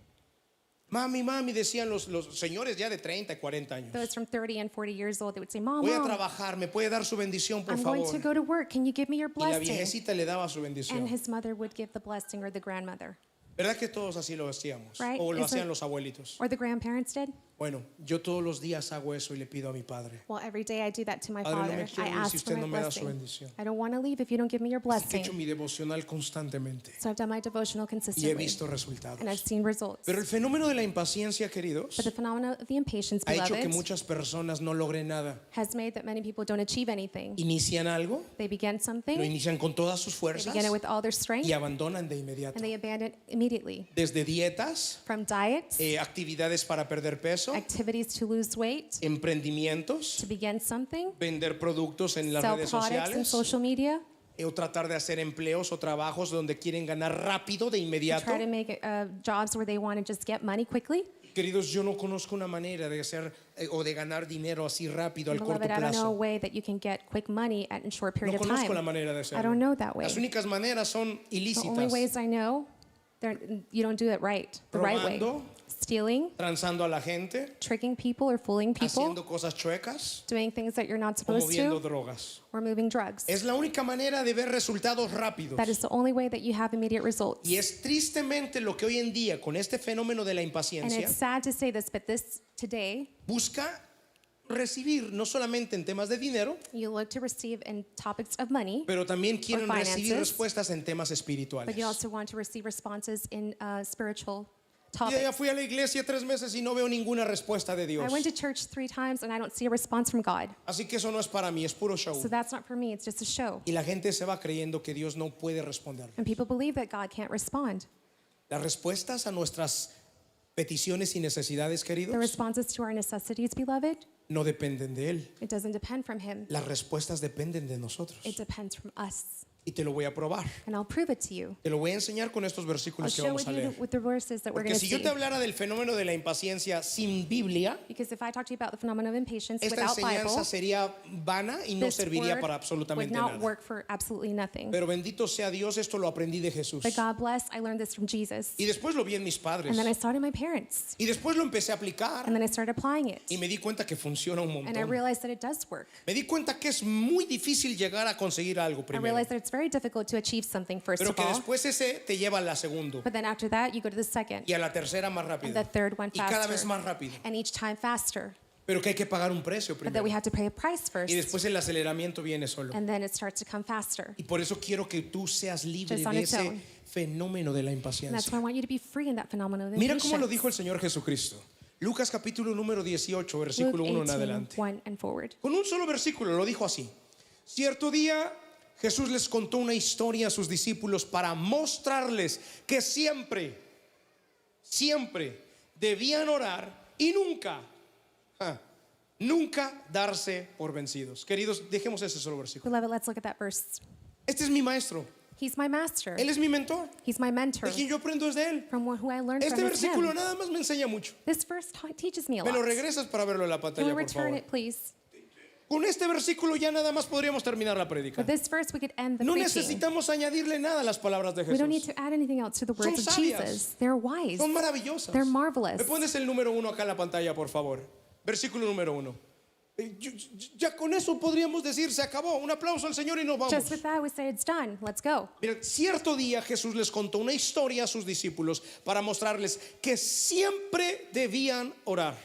Mami, mami, decían los señores ya de 30, 40 años. Those from 30 and 40 years old, they would say, Mom, Voy a Mom, trabajar, ¿me puede dar su bendición, por I'm going to favor? go to work. Can you give me your Y la blessing? viejecita le daba su And bendición. his mother would give the blessing, or the grandmother. ¿Verdad que todos así lo hacíamos? Right? O lo Isn't- hacían los abuelitos. Or the grandparents did. Bueno, yo todos los días hago eso y le pido a mi padre. Well, every day I do that to my Padre, no father. me quiero I ir ask si for usted my no me da su blessing. bendición. I don't want to leave if you don't give me your Así que he hecho blessing. mi devocional constantemente So I've done my devotional y he consistently. visto resultados. And I've seen results. Pero el fenómeno de la impaciencia, queridos, But the phenomenon of the impatience, ha hecho que beloved, muchas personas no logren nada. has made that many people don't achieve anything. Inician algo, They begin lo something, inician con todas sus they fuerzas begin it with all their strength, y abandonan de inmediato. and they abandon it immediately. Desde dietas, From diets, actividades para perder peso, activities to lose weight, emprendimientos, to begin something, vender productos en las sell redes products in sociales, social media, o tratar de hacer empleos o trabajos donde quieren ganar rápido de inmediato. try to make jobs where they want to just get money quickly. Queridos, yo no conozco una manera de hacer o de ganar dinero así rápido al corto Beloved, I don't know a plazo. way that you can get quick money at a short period No of conozco la time. manera de I hacerlo. don't know that way. Las únicas maneras son The only ilícitas. ways I know, you don't do it right, the right way. Robando, Stealing, transando a la gente, tricking people or fooling people, haciendo cosas chuecas doing things that you're not o supposed moviendo to, drogas. or moving drugs. Es la única manera de ver resultados rápidos. That is the only way that you have immediate results. Y es tristemente lo que hoy en día, con este fenómeno de la And impaciencia, it's sad to say this, but this today, busca recibir no solamente en temas de dinero, you look to receive in topics of money, pero también quieren recibir finances, respuestas en temas espirituales. but you also want to receive responses in spiritual Y ya topics. fui a la iglesia 3 meses y no veo ninguna respuesta de Dios. I went to church 3 times and I don't see a response from God. Así que eso no es para mí, es puro show. So that's not for me, it's just a show. Y la gente se va creyendo que Dios no puede responder. And people believe that God can't respond. Las respuestas a nuestras peticiones y necesidades, The queridos, responses to our necessities, beloved, no dependen de Él. it doesn't depend from Him. Las respuestas dependen de nosotros. It depends from us. Y te lo voy a probar. And I'll prove it to you. Te lo voy a enseñar con estos I'll versículos que show vamos with a you leer. with the verses that we're Porque going to si yo see. te hablara del fenómeno de la impaciencia sin Biblia, Because if I talk to you about the phenomenon of impatience esta without Bible, enseñanza sería vana y no this serviría word para would absolutamente not nada. work for absolutely nothing. Pero bendito sea Dios, esto lo aprendí de Jesús. But God bless, I learned this from Jesus. Y después lo vi en mis padres. And then I started my parents. Y después lo empecé a aplicar. And then I started applying it. Y me di cuenta que funciona un And I montón. realized that it does work. Me di cuenta que es muy difícil llegar a conseguir algo I primero. realized that it's very difficult to achieve something first Pero of que all. después ese te lleva a la segunda. But then after that, you go to the second. Y a la tercera más And rápido. the third one Y cada vez faster. más rápido. And each time faster. Pero que hay que pagar un precio But that primero. we have to pay a price first. Y después el aceleramiento viene solo. And then it starts to come faster. Y por eso quiero que tú seas libre Just on de its ese own. fenómeno de la And that's why I impaciencia. want you to be free in that phenomenon of Mira cómo lo impatience. dijo el Señor Jesucristo. Lucas capítulo número 18, Luke versículo 1 en 18, adelante. 1 and forward. Con un solo versículo lo dijo así. Cierto día Jesús les contó una historia a sus discípulos para mostrarles que siempre debían orar y nunca darse por vencidos. Queridos, dejemos ese solo versículo. Beloved, let's look at that verse. Este es mi maestro. He's my master. Él es mi mentor. He's my mentor. De quien yo aprendo es de él. From who I learned Este from is versículo him. nada más me enseña mucho. This verse teaches me a Me lo lot. regresas para verlo en la Can pantalla, we por return favor. it, please? Con este versículo ya nada más podríamos terminar la prédica. With this verse, we could end the No preaching. necesitamos añadirle nada a las palabras de We don't need Jesús. to add anything else to the words Son of sabias. Jesus. They're wise. Son maravillosas. They're marvelous. ¿Me pones el número 1 acá en la pantalla, por favor? Versículo número 1. Ya con eso podríamos decir, se acabó. Un aplauso al Señor y nos vamos. Just with that, we say it's done. Let's go. Mira, cierto día Jesús les contó una historia a sus discípulos para mostrarles que siempre debían orar.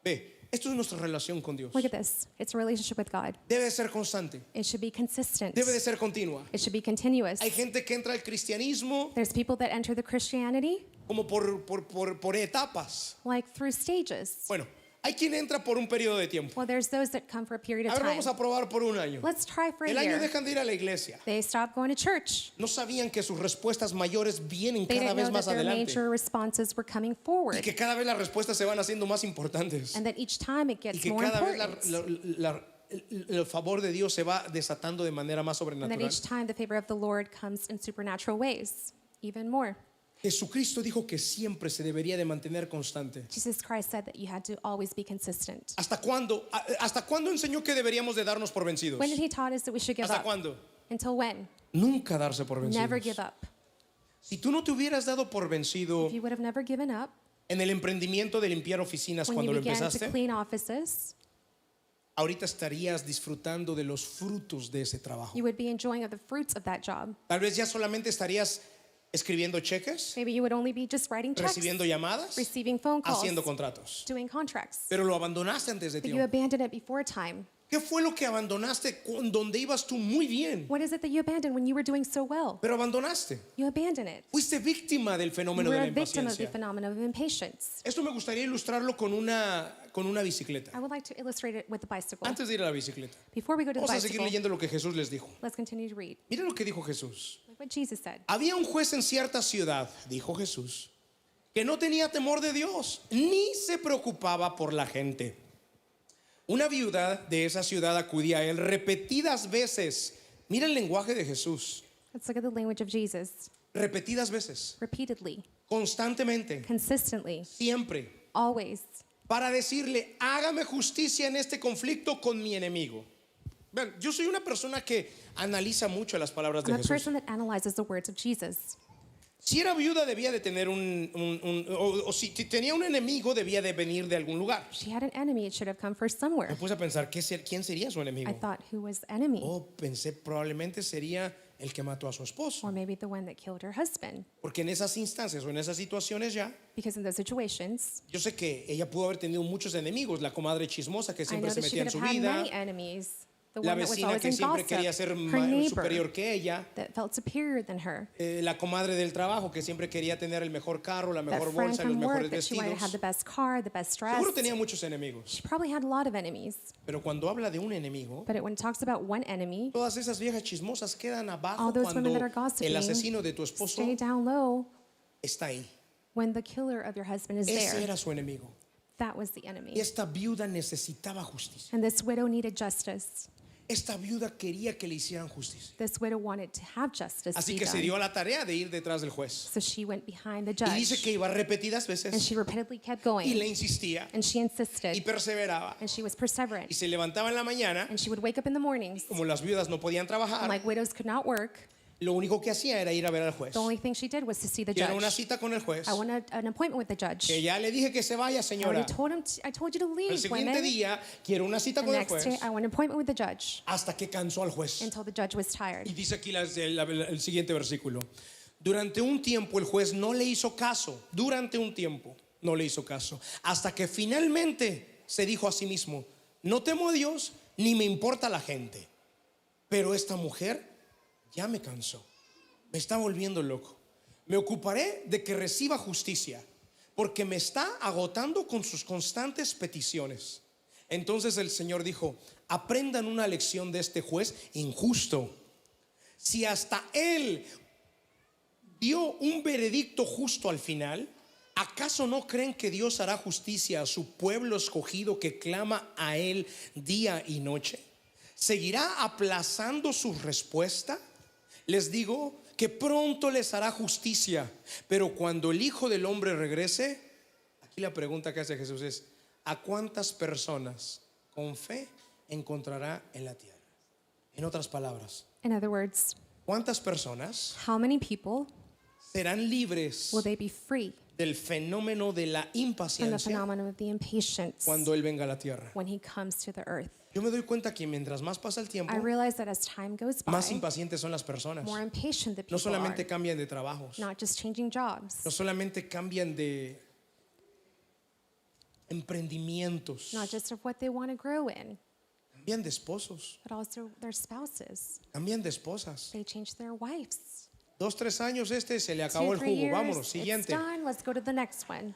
Ve, esto es nuestra relación con Dios. Look at this. It's a relationship with God. Debe de ser constante, It should be consistent. debe de ser continua. It should be continuous. Hay gente que entra al cristianismo There's people that enter the Christianity como por etapas. like through stages. Bueno, hay quien entra por un periodo de tiempo. Well, there's those that come for a period A of ver, time. vamos a probar por un año. Let's try for a El año year. dejan de ir a la iglesia. They stop going to church. No sabían que sus respuestas mayores vienen They cada didn't vez know más that their adelante. major responses were coming Y forward, que cada vez las respuestas se van haciendo más importantes. and that each time it Y gets que more cada vez important. el favor de Dios se va desatando de manera más And then sobrenatural. each time the favor of the Lord comes in supernatural ways, even more. Jesucristo dijo que siempre se debería de mantener constante. Jesus Christ said that you had to always be consistent. ¿Hasta cuándo? ¿Hasta cuándo enseñó que deberíamos de darnos por vencidos? When did he taught us that we should give ¿Hasta up? cuándo? Until when? Nunca darse por Never vencidos. give up. Si tú no te hubieras dado por vencido If you would have never given up en el emprendimiento de limpiar oficinas when cuando you lo began to empezaste, clean offices, ahorita estarías disfrutando de los frutos de ese trabajo. you would be enjoying of the fruits of that job. Tal vez ya solamente estarías escribiendo cheques, Maybe you would only be just writing checks, recibiendo llamadas, receiving phone calls, haciendo contratos. doing contracts. Pero lo abandonaste antes de But you tiempo. abandoned it before time. ¿Qué fue lo que abandonaste donde ibas tú muy bien? What is it that you abandoned when you were doing so well? Pero abandonaste. You abandoned it. Fuiste víctima del You fenómeno were de la a victim of the impaciencia. phenomenon of impatience. Esto me gustaría ilustrarlo con una bicicleta. I would like to illustrate it with the bicycle. Antes de ir a la bicicleta, Before we go to the vamos a seguir bicycle, leyendo lo que Jesús les dijo. let's continue to read. Mira lo que dijo Jesús. Like what Jesus said. Había un juez en cierta ciudad, dijo Jesús, que no tenía temor de Dios, ni se preocupaba por la gente. Una viuda de esa ciudad acudía a él repetidas veces. Mira el lenguaje de Jesús. Let's look at the language of Jesus. Repetidas veces, Repeatedly, constantemente, consistently, siempre, always. para decirle, hágame justicia en este conflicto con mi enemigo. Vean, yo soy una persona que analiza mucho las palabras de I'm a Jesús. person that analyzes the words of Jesus. Si era viuda debía de tener o si tenía un enemigo debía de venir de algún lugar. She had an enemy. It should have come from Me somewhere. puse a pensar, ¿quién sería su I enemigo? thought, who was the enemy? Oh, pensé probablemente sería el que mató a su esposo. Or maybe the one that killed her husband. Porque en esas instancias o en esas situaciones ya, Because in those situations, yo sé que ella pudo haber tenido muchos enemigos. La comadre chismosa que I siempre know se that she metía en could su have had vida. many enemies. The La one that was vecina always que in siempre gossip. quería ser Her superior neighbor que ella. that felt superior than her. La comadre del trabajo que siempre quería tener el mejor carro, la That mejor friend bolsa, los from mejores work that she wanted to have vestidos. the best car, the best dress. Seguro tenía muchos enemigos. She probably had a lot of enemies. Pero cuando habla de un enemigo, But when it talks about one enemy, todas esas viejas chismosas quedan abajo all those women cuando that are gossiping el asesino de tu esposo stay down low está ahí. when the killer of your husband is Ese there. era su enemigo. That was the enemy. Y esta viuda necesitaba justicia. And this widow needed justice. Esta viuda quería que le hicieran justicia. This widow wanted to have justice Así be que se done. dio a la tarea de ir detrás del juez. So she went behind the Y dice judge. que iba repetidas And veces she repeatedly kept y going. le insistía And she y insisted. perseveraba. And she was perseverant. Y se levantaba en la mañana, And she would wake up in the mornings. como las viudas no podían And trabajar, like widows could not work, lo único que hacía era ir a ver al juez. the only thing she did was to see the Quiero una judge. cita con el juez, I want an appointment with the judge. que ya le dije que se vaya, I señora. already told him. I told you to El leave, siguiente women. día, quiero una cita The con el next juez, day, I want an appointment with the judge hasta que cansó al juez. until the judge was Y tired. dice aquí el siguiente versículo. Durante un tiempo el juez no le hizo caso. Durante un tiempo no le hizo caso. Hasta que finalmente se dijo a sí mismo, no temo a Dios ni me importa la gente. Pero esta mujer ya me cansó. Me está volviendo loco. Me ocuparé de que reciba justicia, porque me está agotando con sus constantes peticiones. Entonces el Señor dijo, aprendan una lección de este juez injusto. Si hasta él dio un veredicto justo al final, ¿acaso no creen que Dios hará justicia a su pueblo escogido que clama a él día y noche? ¿Seguirá aplazando su respuesta? Les digo que pronto les hará justicia, pero cuando el Hijo del Hombre regrese, aquí la pregunta que hace Jesús es, ¿a cuántas personas con fe encontrará en la tierra? En otras palabras, In other words, ¿cuántas personas how many people serán libres will they be free del fenómeno de la from the impaciencia phenomenon of the impatience cuando Él venga a la tierra. when he comes to the earth. Yo me doy cuenta que mientras más pasa el tiempo, I realize that as time goes by, más impacientes son las personas. more impatient the No people solamente are, cambian de trabajos, not just changing jobs, no solamente cambian de emprendimientos, not just of what they want to grow in, cambian de esposos, but also their spouses. cambian de esposas. They change their wives. 2, 3 años se le 2, acabó el 3 jugo, years, vámonos, it's siguiente. done, let's go to the next one.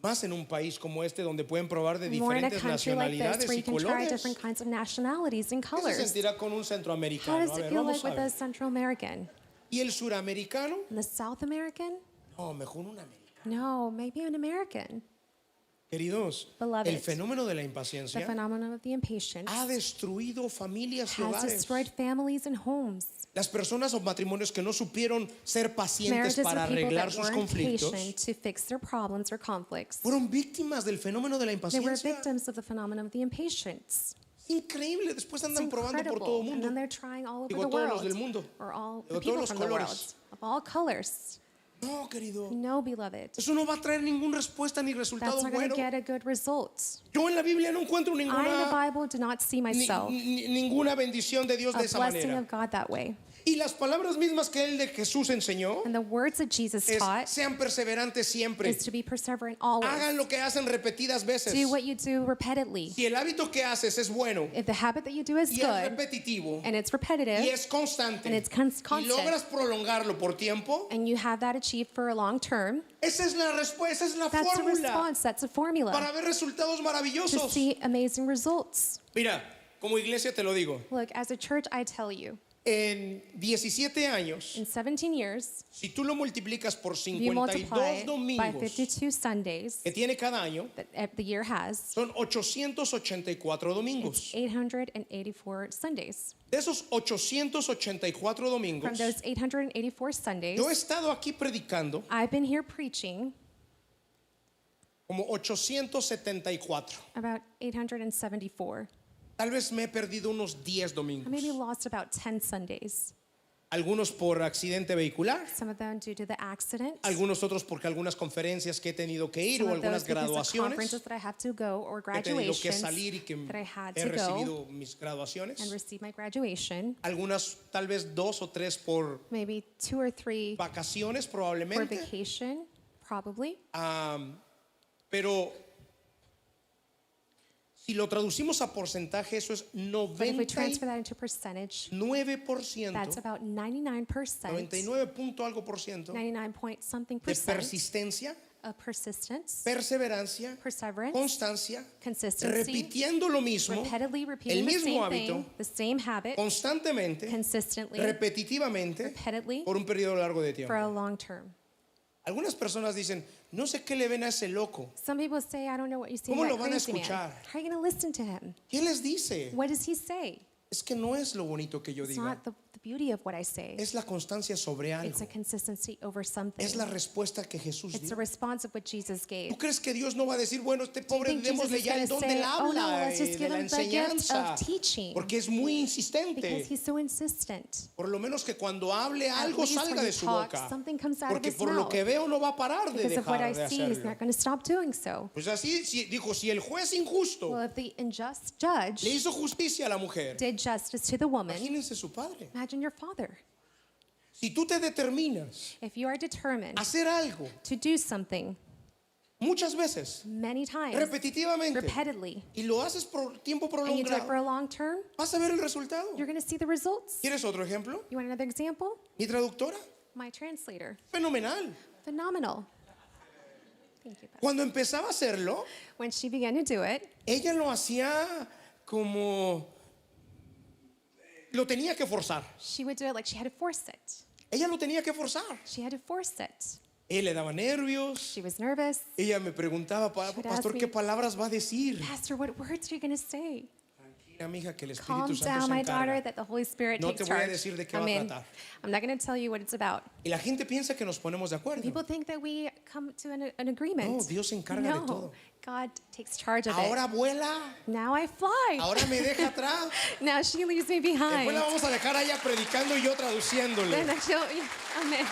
Más en un país como este donde pueden probar de More in a diferentes country like this nacionalidades where y you can try colores. different kinds of nationalities and ¿Qué se colors. sentirá con un How centroamericano? does A it ver, feel vamos like a with a ver. Central American? ¿Y el suramericano? And the South American? No, mejor un americano. No, maybe an American. Queridos, Beloved, el fenómeno de la The impaciencia phenomenon of the impatience ha destruido familias y has hogares. destroyed families and homes. Las personas o matrimonios que no supieron ser pacientes Marriages para with people arreglar that sus weren't conflictos patient to fix their problems or conflicts. fueron víctimas del fenómeno de la They were impaciencia. victims of the phenomenon of the impatience. Increíble, después It's andan probando por todo incredible. el And mundo. then they're trying all over Digo, the todos los world. del mundo. Or all Digo, the people todos los from the world. colores. Of all colors. No, querido. No, beloved. Eso no va a traer ninguna respuesta ni resultado That's not going bueno. to get a good result. Yo en la Biblia no encuentro I in the ninguna, Bible do not see myself ninguna bendición de Dios de a esa blessing manera. of God that way. Y las palabras mismas que él de Jesús enseñó And the words that Jesus es, taught sean perseverantes siempre. is to be perseverant always. Hagan lo que hacen repetidas veces. Do what you do repeatedly. Si el hábito que haces es bueno If the habit that you do is y es good repetitivo and it's repetitive y es constante and it's y constant logras prolongarlo por tiempo, and you have that achieved for a long term, esa es la respuesta, esa es la that's a fórmula response, that's a formula para ver resultados to maravillosos. see amazing results. Mira, como iglesia te lo digo, Look, as a church, I tell you, en 17 años, in 17 years, si tú lo multiplicas por if you multiply 52 it by domingos 52 Sundays que tiene cada año, that the year has, son 884 domingos. it's 884 Sundays. De esos 884 From domingos, those 884 Sundays, yo he estado aquí predicando I've been here preaching como 874. about 874. Tal vez me he perdido unos 10 domingos. I maybe lost about 10 Sundays. Algunos por accidente vehicular, Some of them due to the accident. algunos otros porque algunas conferencias que he tenido que ir Some o of those algunas because of graduaciones conferences that I have to go or que he tenido que graduations salir y que that I had he to go recibido mis graduaciones. and receive my graduation. Algunas tal vez 2 o 3 por Maybe 2 or 3 vacaciones for probablemente. vacation, probably. Pero si lo traducimos a porcentaje, eso es But if we transfer that into percentage, 99%, that's about 99%, 99 punto algo por ciento 99 point something de percent persistencia, of persistence, perseverancia, perseverance, constancia, consistency, repitiendo lo mismo, repeatedly el repeating the mismo same hábito, thing, the same habit, constantemente, consistently, repetitivamente, repeatedly, por un periodo largo de for a tiempo. long term. Algunas personas dicen, no sé qué le ven a ese loco. Some people say, I don't know what you see in ¿Cómo that lo van a crazy man. escuchar? How are you going to listen to him? ¿Qué les dice? What does he say? Es que no es lo bonito que yo It's diga, not the beauty of what I say. es la constancia sobre algo. It's a consistency over something. Es la respuesta que Jesús It's dio. a response of what Jesus gave. ¿Tú crees que Dios no va a decir, bueno, este Do you pobre think Jesus démosle is ya going el to don say, del oh no, habla, let's just de give la him the gift enseñanza? of teaching? Porque es muy insistente. Because he's so insistent. Por lo menos que cuando hable At algo least salga when de he su talks, boca. something comes out of Porque his por lo mouth. que veo no va a parar de Because of what I dejar de see, he's hacerlo. not going to stop doing so. Pues así dijo, si el juez injusto Well, if the unjust judge le hizo justicia a la mujer, did justice to the woman, imagínense su padre. imagine your father. Si tú te determinas If you are determined a hacer algo to do something muchas veces, many times, repetitivamente, repeatedly, y lo haces por tiempo and you do it for prolongado, a long term, vas a ver el resultado. you're going to see the results. ¿Quieres otro ejemplo? You want another example? Mi traductora, My translator. fenomenal. Phenomenal. Thank you, Pastor. Cuando empezaba a hacerlo, When she began to do it, ella lo hacía como lo tenía que forzar. she would do it like she had to force it. Ella lo tenía que forzar. She had to force it. Él le daba nervios. She was nervous. Ella me preguntaba, She would pastor, ask ¿qué me, palabras va a decir? Pastor, what words are you going to say? Amiga, que el Calm Espíritu Santo down, se my daughter, encarga. that the Holy Spirit No takes te voy a charge. decir de qué va a tratar. I'm not going to tell you what it's about. Y la gente piensa que nos ponemos de acuerdo. People think that we come to an agreement. No, Dios se encarga de todo. God takes charge of Ahora it. vuela, Now I fly. ahora me deja atrás. Now she leaves me Después behind. la vamos a dejar allá predicando y yo traduciéndole. Then amen.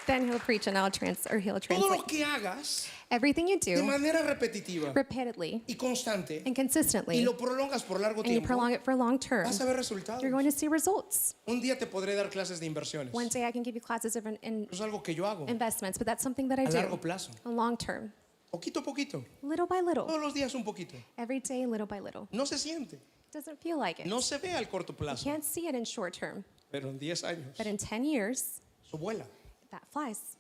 Then he'll preach and he'll Todo translate. lo que hagas Everything you de do manera repetitiva repeatedly y constante and y consistently, lo prolongas por largo and you tiempo, prolong it for long term, vas a ver resultados. you're going to see results. Un día te podré dar clases de inversiones. One day I can give you classes of Eso es algo que yo hago investments, but that's something that I a largo do. plazo. A long term, Poquito a poquito. little by little, Todos los días un poquito. every day, little by little. No se siente. Doesn't feel like it. No se ve al corto You plazo. can't see it in short term, Pero en 10 años, but in 10 years, eso vuela. that flies.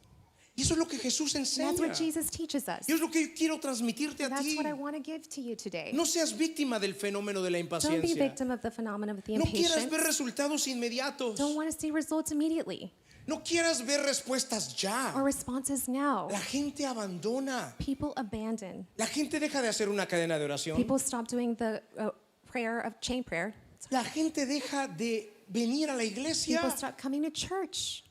Y eso es lo que Jesús And that's enseña. what Jesus teaches us. Y es lo que yo quiero transmitirte a And that's ti. what I want to give to you today. No seas víctima del fenómeno de la Don't be impaciencia. victim of the phenomenon of the No quieras impatience. ver resultados inmediatos. Don't want to see results immediately No quieras ver respuestas ya. or responses now. La gente abandona. People abandon. La gente deja de hacer una cadena de oración. People stop doing the chain prayer. La gente deja de venir a la iglesia. People stop coming to church.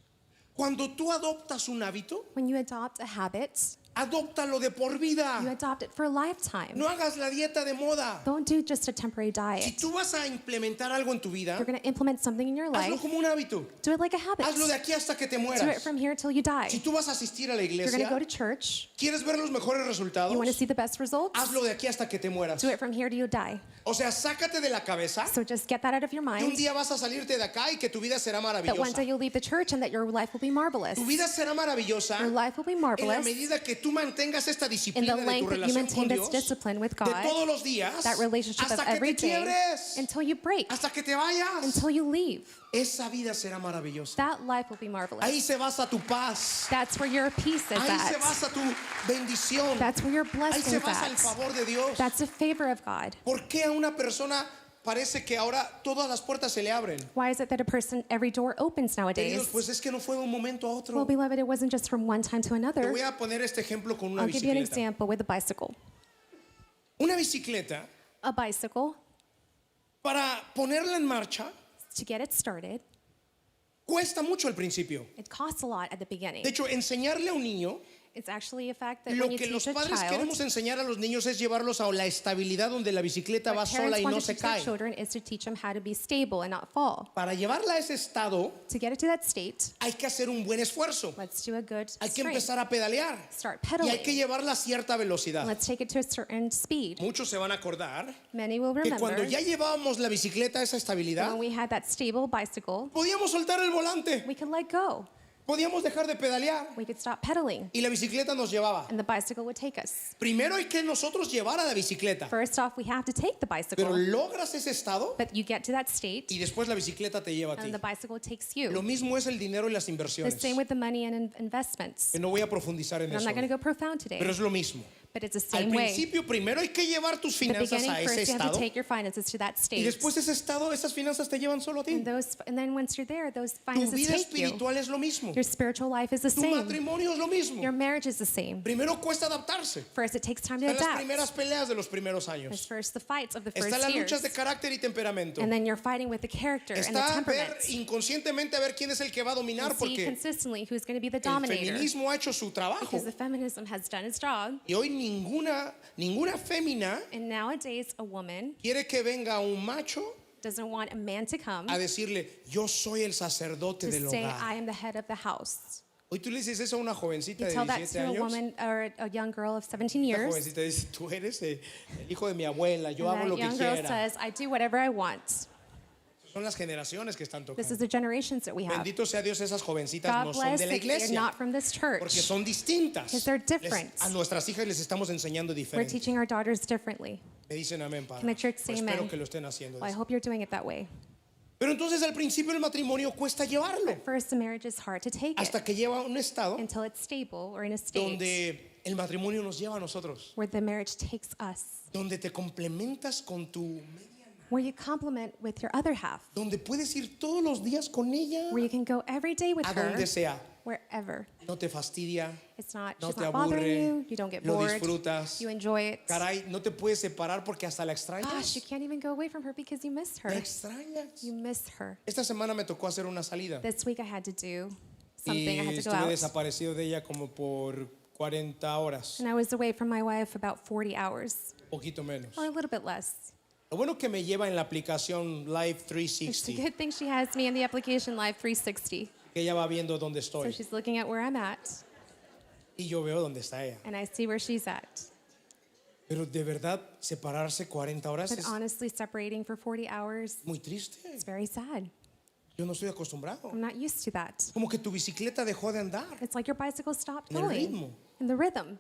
Cuando tú adoptas un hábito, When you adopt a habit, adóptalo de por you vida. adopt it for a lifetime. No hagas la dieta de moda. Don't do just a temporary Si diet. tú vas a implementar algo en tu vida, You're going to implement something in your hazlo life. como un hábito. Do it like a habit. Hazlo de aquí hasta que te Do it mueras. from here till you die. Si tú vas a asistir a la You're going to go iglesia, to church. ¿quieres ver los mejores resultados? You want to see the best results? Hazlo de aquí hasta que te mueras. Do it from here till you die. O sea, sácate de la cabeza So just get that out of your que un mind. día vas a salirte de acá y que tu vida será That one maravillosa. day you'll leave the church and that your life will be marvelous. Tu vida será maravillosa Your life will be en la marvelous medida que tú mantengas esta in the disciplina de tu length that you relación maintain con this Dios discipline with de God, todos los días that relationship of hasta que every te day, quiebres, until you break, hasta que te vayas. until you leave. Esa vida será maravillosa. That life will be marvelous. Ahí se basa tu paz. That's where your peace is Ahí se at. basa tu bendición. That's where your Ahí blessing se is basa el at. favor de Dios. That's a favor of God. ¿Por qué a una persona parece que ahora todas las puertas se le abren? Why is it that a person, every door opens Queridos, nowadays? pues es que no fue de un momento a Well, otro. beloved, it wasn't just from one time to Te another. voy a poner este ejemplo con una I'll give you an bicicleta. example with a bicycle. Una bicicleta, A bicycle, para ponerla en marcha, to get it started, cuesta mucho al principio. it costs a lot at the beginning. De hecho, enseñarle a un niño, It's actually a fact that lo when you que los teach a padres child, queremos enseñar a los niños es llevarlos a la estabilidad donde la bicicleta va what sola parents y want no to se teach their cae. children is to teach them how to be stable and not fall. Para llevarla a ese estado, To get it to that state, hay que hacer un buen esfuerzo. let's do a good Hay que strength. empezar a pedalear. Start Y hay que pedaling. llevarla a cierta velocidad. Let's take it to a certain speed. Muchos se van a acordar Many will que remember cuando ya llevábamos la bicicleta a esa that estabilidad, when we had that stable bicycle, podíamos soltar el volante, we could let go. podíamos dejar de pedalear We could stop pedaling, y la bicicleta nos llevaba. and the bicycle would take us. Primero hay que nosotros llevar a la bicicleta, First off, we have to take the pero bicycle, logras ese estado but you get to that state, y después la bicicleta te lleva a ti. and the bicycle takes Lo you. mismo es el dinero y las The inversiones. same with the money and investments. Que no voy a profundizar en And I'm eso, not going to go profound pero today, es lo mismo. but it's the Al same way. principio, primero hay que llevar tus At the finanzas beginning, a ese first you have estado to take your finances to that y state. después ese estado, esas finanzas te llevan solo a ti. And then once you're there, those Tu finances vida take you. espiritual es lo mismo. Your spiritual life is the Tu same. matrimonio es lo mismo. Your marriage is the same. Primero cuesta adaptarse. First, it takes time to Están las adapt. primeras peleas de los primeros There's años. first the fights of the Están first las years. luchas de carácter y temperamento. And then you're fighting with the character and the Está ver temperament. inconscientemente a ver quién es el que va a dominar And see porque consistently who's going to be the el dominator. feminismo ha hecho su trabajo Because the feminism has done its job. y hoy ninguna fémina And nowadays, a woman quiere que venga un macho doesn't want a man to come a decirle yo soy el sacerdote to del say, hogar. I am the head of the house. Hoy tú le dices eso a una jovencita You de tell that 17 to a años. woman or a young girl of 17 La years. jovencita dice, tú eres el hijo de mi abuela, yo And hago that lo que young girl quiera. says, I do whatever I want. Son las generaciones que están This is tocando. the generations that we have. Bendito sea Dios, esas jovencitas God no son bless de la that they're iglesia. not from this church. Porque son distintas. Because they're different. A nuestras hijas les estamos enseñando We're diferente. teaching our daughters differently. Me dicen amén, padre. Can the church say Pues espero amen? que lo estén haciendo. Well, I hope you're doing it that way. Pero entonces al principio el matrimonio cuesta llevarlo. At first, the marriage is hard to take Hasta it que lleva a un estado until it's stable or in a state donde el matrimonio nos lleva a nosotros. where the marriage takes us, Donde te complementas con tu where you complement with your other half, donde puedes ir todos los días con ella where you can go every day with a her, donde sea. wherever. No te fastidia, It's not, no she's te not bothering aburre, you. You don't get lo bored. disfrutas. You enjoy it. Caray, no te puedes separar porque hasta la Gosh, extrañas. you can't even go away from her because you miss her. La extrañas. You miss her. Esta semana me tocó hacer una salida This week I had to do y something. I had to go estuve out. desaparecido de ella como por 40 horas, And I was away from my wife about 40 hours, poquito menos. or a little bit less. Lo bueno que me lleva en la aplicación Live It's a 360, good thing she has me in the application Live 360. que ella va viendo dónde So estoy she's looking at where I'm at, y yo veo dónde está ella. and I see where she's at. Pero de verdad, separarse 40 horas But es honestly, separating for 40 hours muy triste. is very sad. Yo no estoy acostumbrado. I'm not used to that. Como que tu bicicleta dejó de andar. It's like your bicycle stopped En el going ritmo. in the rhythm.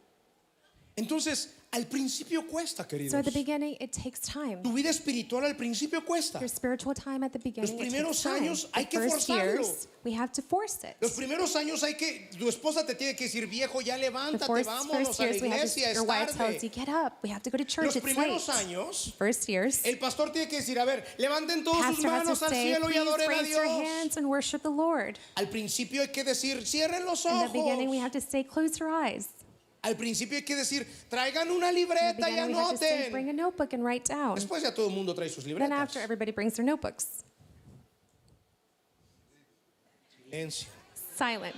Entonces, al principio cuesta, So queridos. at the beginning, it takes time. Tu vida espiritual al principio cuesta. Your spiritual time at the beginning, it primeros takes time. años hay The que first forzarlo. years, we have to force it. Los primeros años hay que, tu esposa te tiene que decir, viejo, ya The levántate, first vámonos a la years, we have iglesia, to, es your wife tells you, tarde. get up, we have to go to church, Los it's primeros late. años, First years, el pastor tiene que decir, a ver, levanten todos sus pastor has to manos al say, cielo y please adoren a raise your Dios. hands and worship the Lord. Al principio hay que decir, cierren los In the beginning, we ojos. have to say, close your eyes. Al principio hay que decir, traigan una In the libreta y beginning, we have to say, bring anoten. a notebook and write down. Después ya todo el mundo trae sus Then libretas. after, everybody brings their notebooks. Silencio. Silence.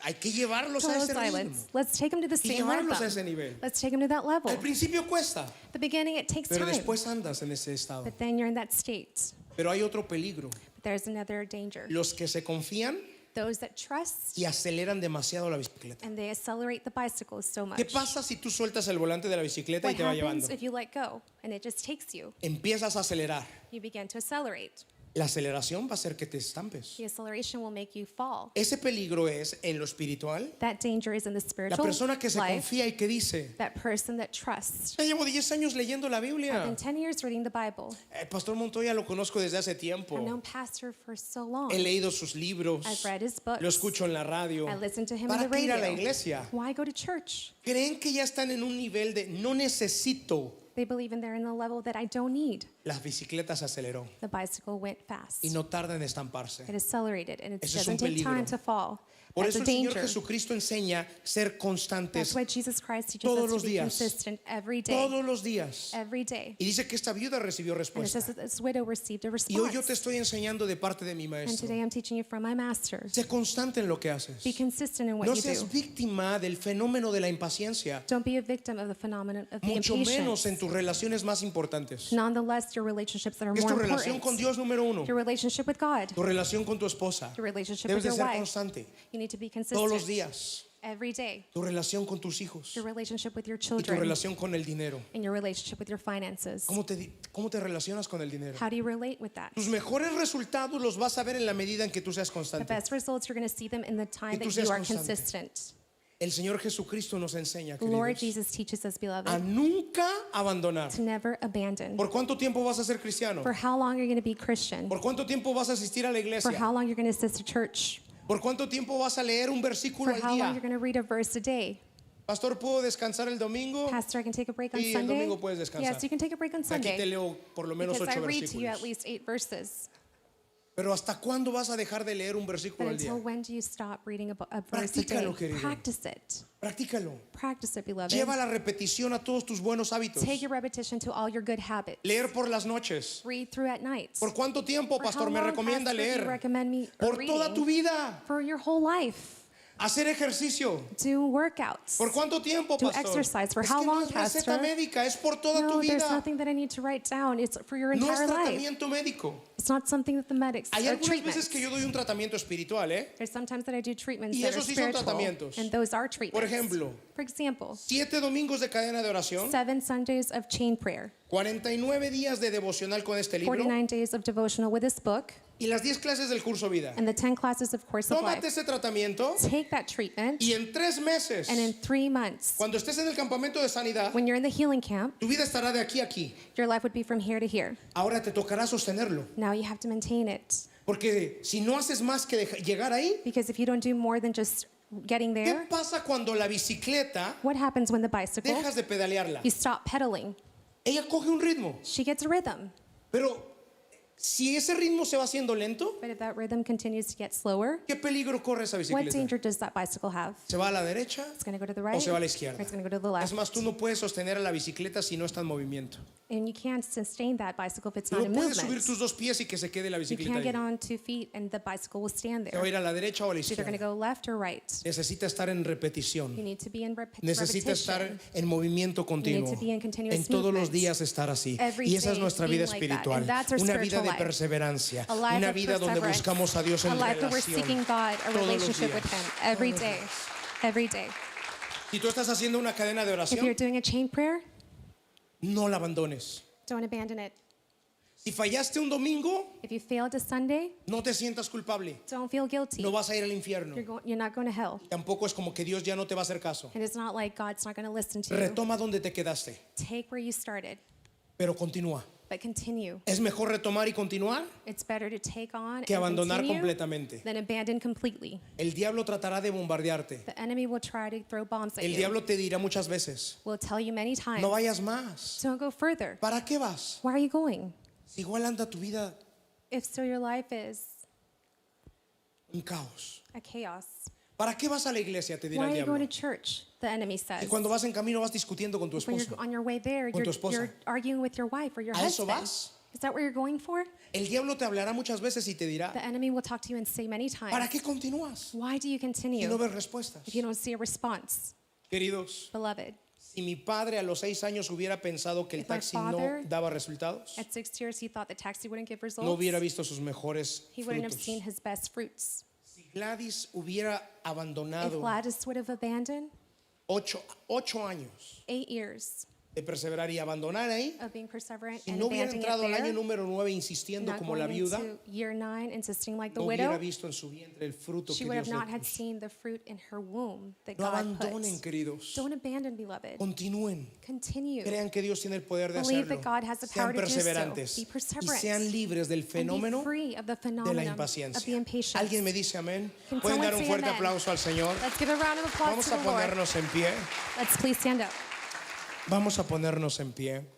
Hay que llevarlos a Total ese ritmo. silence. Let's take them to the Y same llevarlos a ese rhythm. nivel. Let's take them to that level. Al principio cuesta, The beginning, it takes pero time. después andas en ese estado. But then you're in that state. Pero hay otro peligro. But there's another danger. Los que se confían Those that trust y aceleran demasiado la bicicleta. and they accelerate the bicycle so much. ¿Qué pasa si tú sueltas el volante de la bicicleta y What te va happens llevando? if you let go and it just takes you? Empiezas a acelerar. You begin to accelerate. La aceleración va a hacer que te estampes. The acceleration will make you fall. Ese peligro es en lo espiritual. That danger is in the La spiritual persona que se life. confía y que dice, That person that trusts. ya llevo 10 años leyendo la I've Biblia. been 10 years reading the Bible. El pastor Montoya lo conozco desde hace tiempo. I've known Pastor for so long. He leído sus libros. I've read his books. Lo escucho en la radio. I listen to him ¿Para on the qué ir a la radio. iglesia? Why go to church? Creen que ya están en un nivel de no necesito. They believe in they're in the level that I don't need. Las bicicletas se aceleró The bicycle went fast. y no tarda en estamparse. It accelerated and it Ese es un doesn't take peligro. time to fall. Por That's eso a el Señor danger. Jesucristo enseña ser constantes That's why Jesus Christ teaches todos us los to be días. consistent every day. todos los días. Every day. Y dice que esta viuda recibió And it says respuesta. that this widow received a Y hoy yo te response. estoy enseñando de parte de mi And maestro. today I'm teaching you from my master. Sé constante en lo que haces. Be consistent in what No you seas do. víctima del fenómeno de la impaciencia, Don't be a victim of the phenomenon of the mucho menos en impatience. tus relaciones más importantes. Nonetheless, your relationships that are Es more tu relación con important. Dios número uno. Your relationship with God. Tu relación con tu esposa. Your relationship Debes with de your ser wife. constante You need to be todos los consistent días. every day. Tu relación con tus hijos Your relationship with your y tu children relación con el dinero. and your relationship with your finances. ¿Cómo te relacionas con el dinero? How do you relate with that? Tus mejores resultados los vas a ver en la medida en que tú seas The constante. best results, you're going to see them in the time tú that seas you are constante. consistent. El Señor Jesucristo nos enseña, The Lord queridos, Jesus teaches us, beloved, a nunca abandonar. to never abandon. ¿Por cuánto tiempo vas a ser cristiano? For how long are you going to be Christian? ¿Por cuánto tiempo vas a asistir a la For iglesia? how long you're going to assist a church? ¿Por cuánto tiempo vas a leer un versículo For al how long día? you're going to read a verse a day? Pastor, ¿puedo descansar el domingo? Pastor, I can take a break on Sí, el Sunday? domingo puedes descansar. Yes, you can take a break on Aquí te Sunday. leo por lo menos Because I 8 read to you at versículos. least 8 verses. Pero ¿hasta cuándo vas a dejar de leer un versículo But al día? until when do you stop reading a verse a day? Practícalo, querido. Practice it. Practícalo. Practice it, beloved. Lleva la repetición a todos tus buenos hábitos. Take your repetition to all your good habits. Leer por las noches. Read through at night. ¿Por cuánto tiempo, For how pastor, me long, recomienda Pastor, do you leer? recommend me Por toda tu reading? vida. For your whole life. Hacer ejercicio. Do workouts. ¿Por cuánto tiempo, Do pastor? exercise. For Es how que no long, es receta Pastor? médica, es por toda tu No, there's vida. nothing that I need to write down. It's for your No es entire life. tratamiento médico. It's not something that the medics Hay or algunas treatments. veces que yo doy un tratamiento espiritual, ¿eh? There's sometimes that I do treatments Y that are esos sí son spiritual, tratamientos. and those are treatments. Por ejemplo, For example, 7 domingos de cadena de oración, 7 Sundays of chain prayer, 49 días de devocional con este libro 49 days of devotional with this book, y las 10 clases del curso vida. and the 10 classes of Course of Tómate Life. ese tratamiento Take that treatment, y en 3 meses, and in 3 months, cuando estés en el campamento de sanidad, when you're in the healing camp, tu vida estará de aquí a aquí. your life would be from here to here. Ahora te tocará sostenerlo. Now you have to maintain it. Porque si no haces más que llegar ahí, Because if you don't do more than just getting ¿qué there, pasa cuando la bicicleta what happens when the bicycle, dejas de pedalearla? you stop pedaling? Ella coge un ritmo, She gets a rhythm. pero Si ese ritmo se va haciendo lento, But if that rhythm continues to get slower, ¿qué peligro corre esa what bicicleta? danger does that bicycle have? ¿Se va a la derecha It's going to go to the right, o se va a la or izquierda? it's going to go to the Es left. más, tú no puedes sostener a la bicicleta si no está en movimiento. And you can't sustain that bicycle if it's Tú not no in puedes subir movement. tus dos pies y que se quede la You bicicleta can't get ahí. on 2 feet and the bicycle will stand Se va a there. ir a la derecha o a la It's either going to izquierda. go left or right. Necesita estar en You repetición. need to be in Necesita estar repetition. en movimiento continuo. to be in continuous En todos los movement. días estar así. Every Y esa es day nuestra being vida like that. espiritual. And that's our Una vida spiritual de life. perseverancia. A life Una of vida donde perseverance. buscamos a Dios en A life that we're relación. seeking God, a Todos los relationship with días. Him every Todos los day. días. Every day. Si tú estás haciendo una cadena de If you're oración, doing a chain prayer, no la abandones. don't abandon it. Si fallaste un domingo, If you failed a Sunday, no te sientas culpable. don't feel guilty. No vas a ir al infierno. You're not going to hell. Tampoco es como que Dios ya no te va a hacer caso. And it's not like God's not going to listen to you. Retoma donde te quedaste, Take where you started, pero continúa. but continue. Es mejor retomar y continuar It's better to take on que and abandonar continue completamente. than abandon completely. El diablo tratará de bombardearte. The enemy will try to throw bombs at El you. diablo te dirá muchas veces, Will tell you many times, no vayas más. don't go further. ¿Para qué vas? Why are you going? Si igual anda tu vida If so, your life is un caos. a chaos. ¿Para qué vas a la iglesia? Te dirá Why el are you going to diablo. church? The enemy Y says. cuando vas en camino vas discutiendo con tu When esposo. you're on your way there, Con tu you're, esposa. you're arguing with your wife or your ¿A eso husband. vas? Is that what you're going for? El diablo te hablará muchas veces y te dirá, The enemy will talk to you and say many ¿para times, qué continúas? why do you Y no continue ves respuestas. if you don't see a response? Queridos, Beloved, si mi padre a los 6 años hubiera pensado que el If my taxi no father- daba resultados, at 6 years, he thought the taxi wouldn't give results. no hubiera visto sus mejores He wouldn't have frutos. seen his best fruits. Si Gladys hubiera If abandonado Gladys would have abandoned 8 años 8 years de perseverar y abandonar ahí, of being perseverant si and no hubiera abandoning it entrado al año there, número 9 insistiendo not como la going viuda, into year 9, insisting like the no hubiera widow, visto en su vientre el fruto she que would Dios have le not had puso. seen the fruit in her womb that No God abandonen, put. queridos. Don't abandon, beloved. Continúen. Continue. Crean que Dios tiene el poder de Believe hacerlo. that God has the Sean power to do so. perseverantes Be y perseverant. sean libres del And fenómeno be free of the de la phenomenon of the impaciencia. impatience. ¿Alguien me dice amén? Can ¿Pueden someone dar un say fuerte amen? aplauso al Señor? Let's give a round of applause Vamos to a the Lord. ponernos en pie. Let's please stand up. Vamos a ponernos en pie.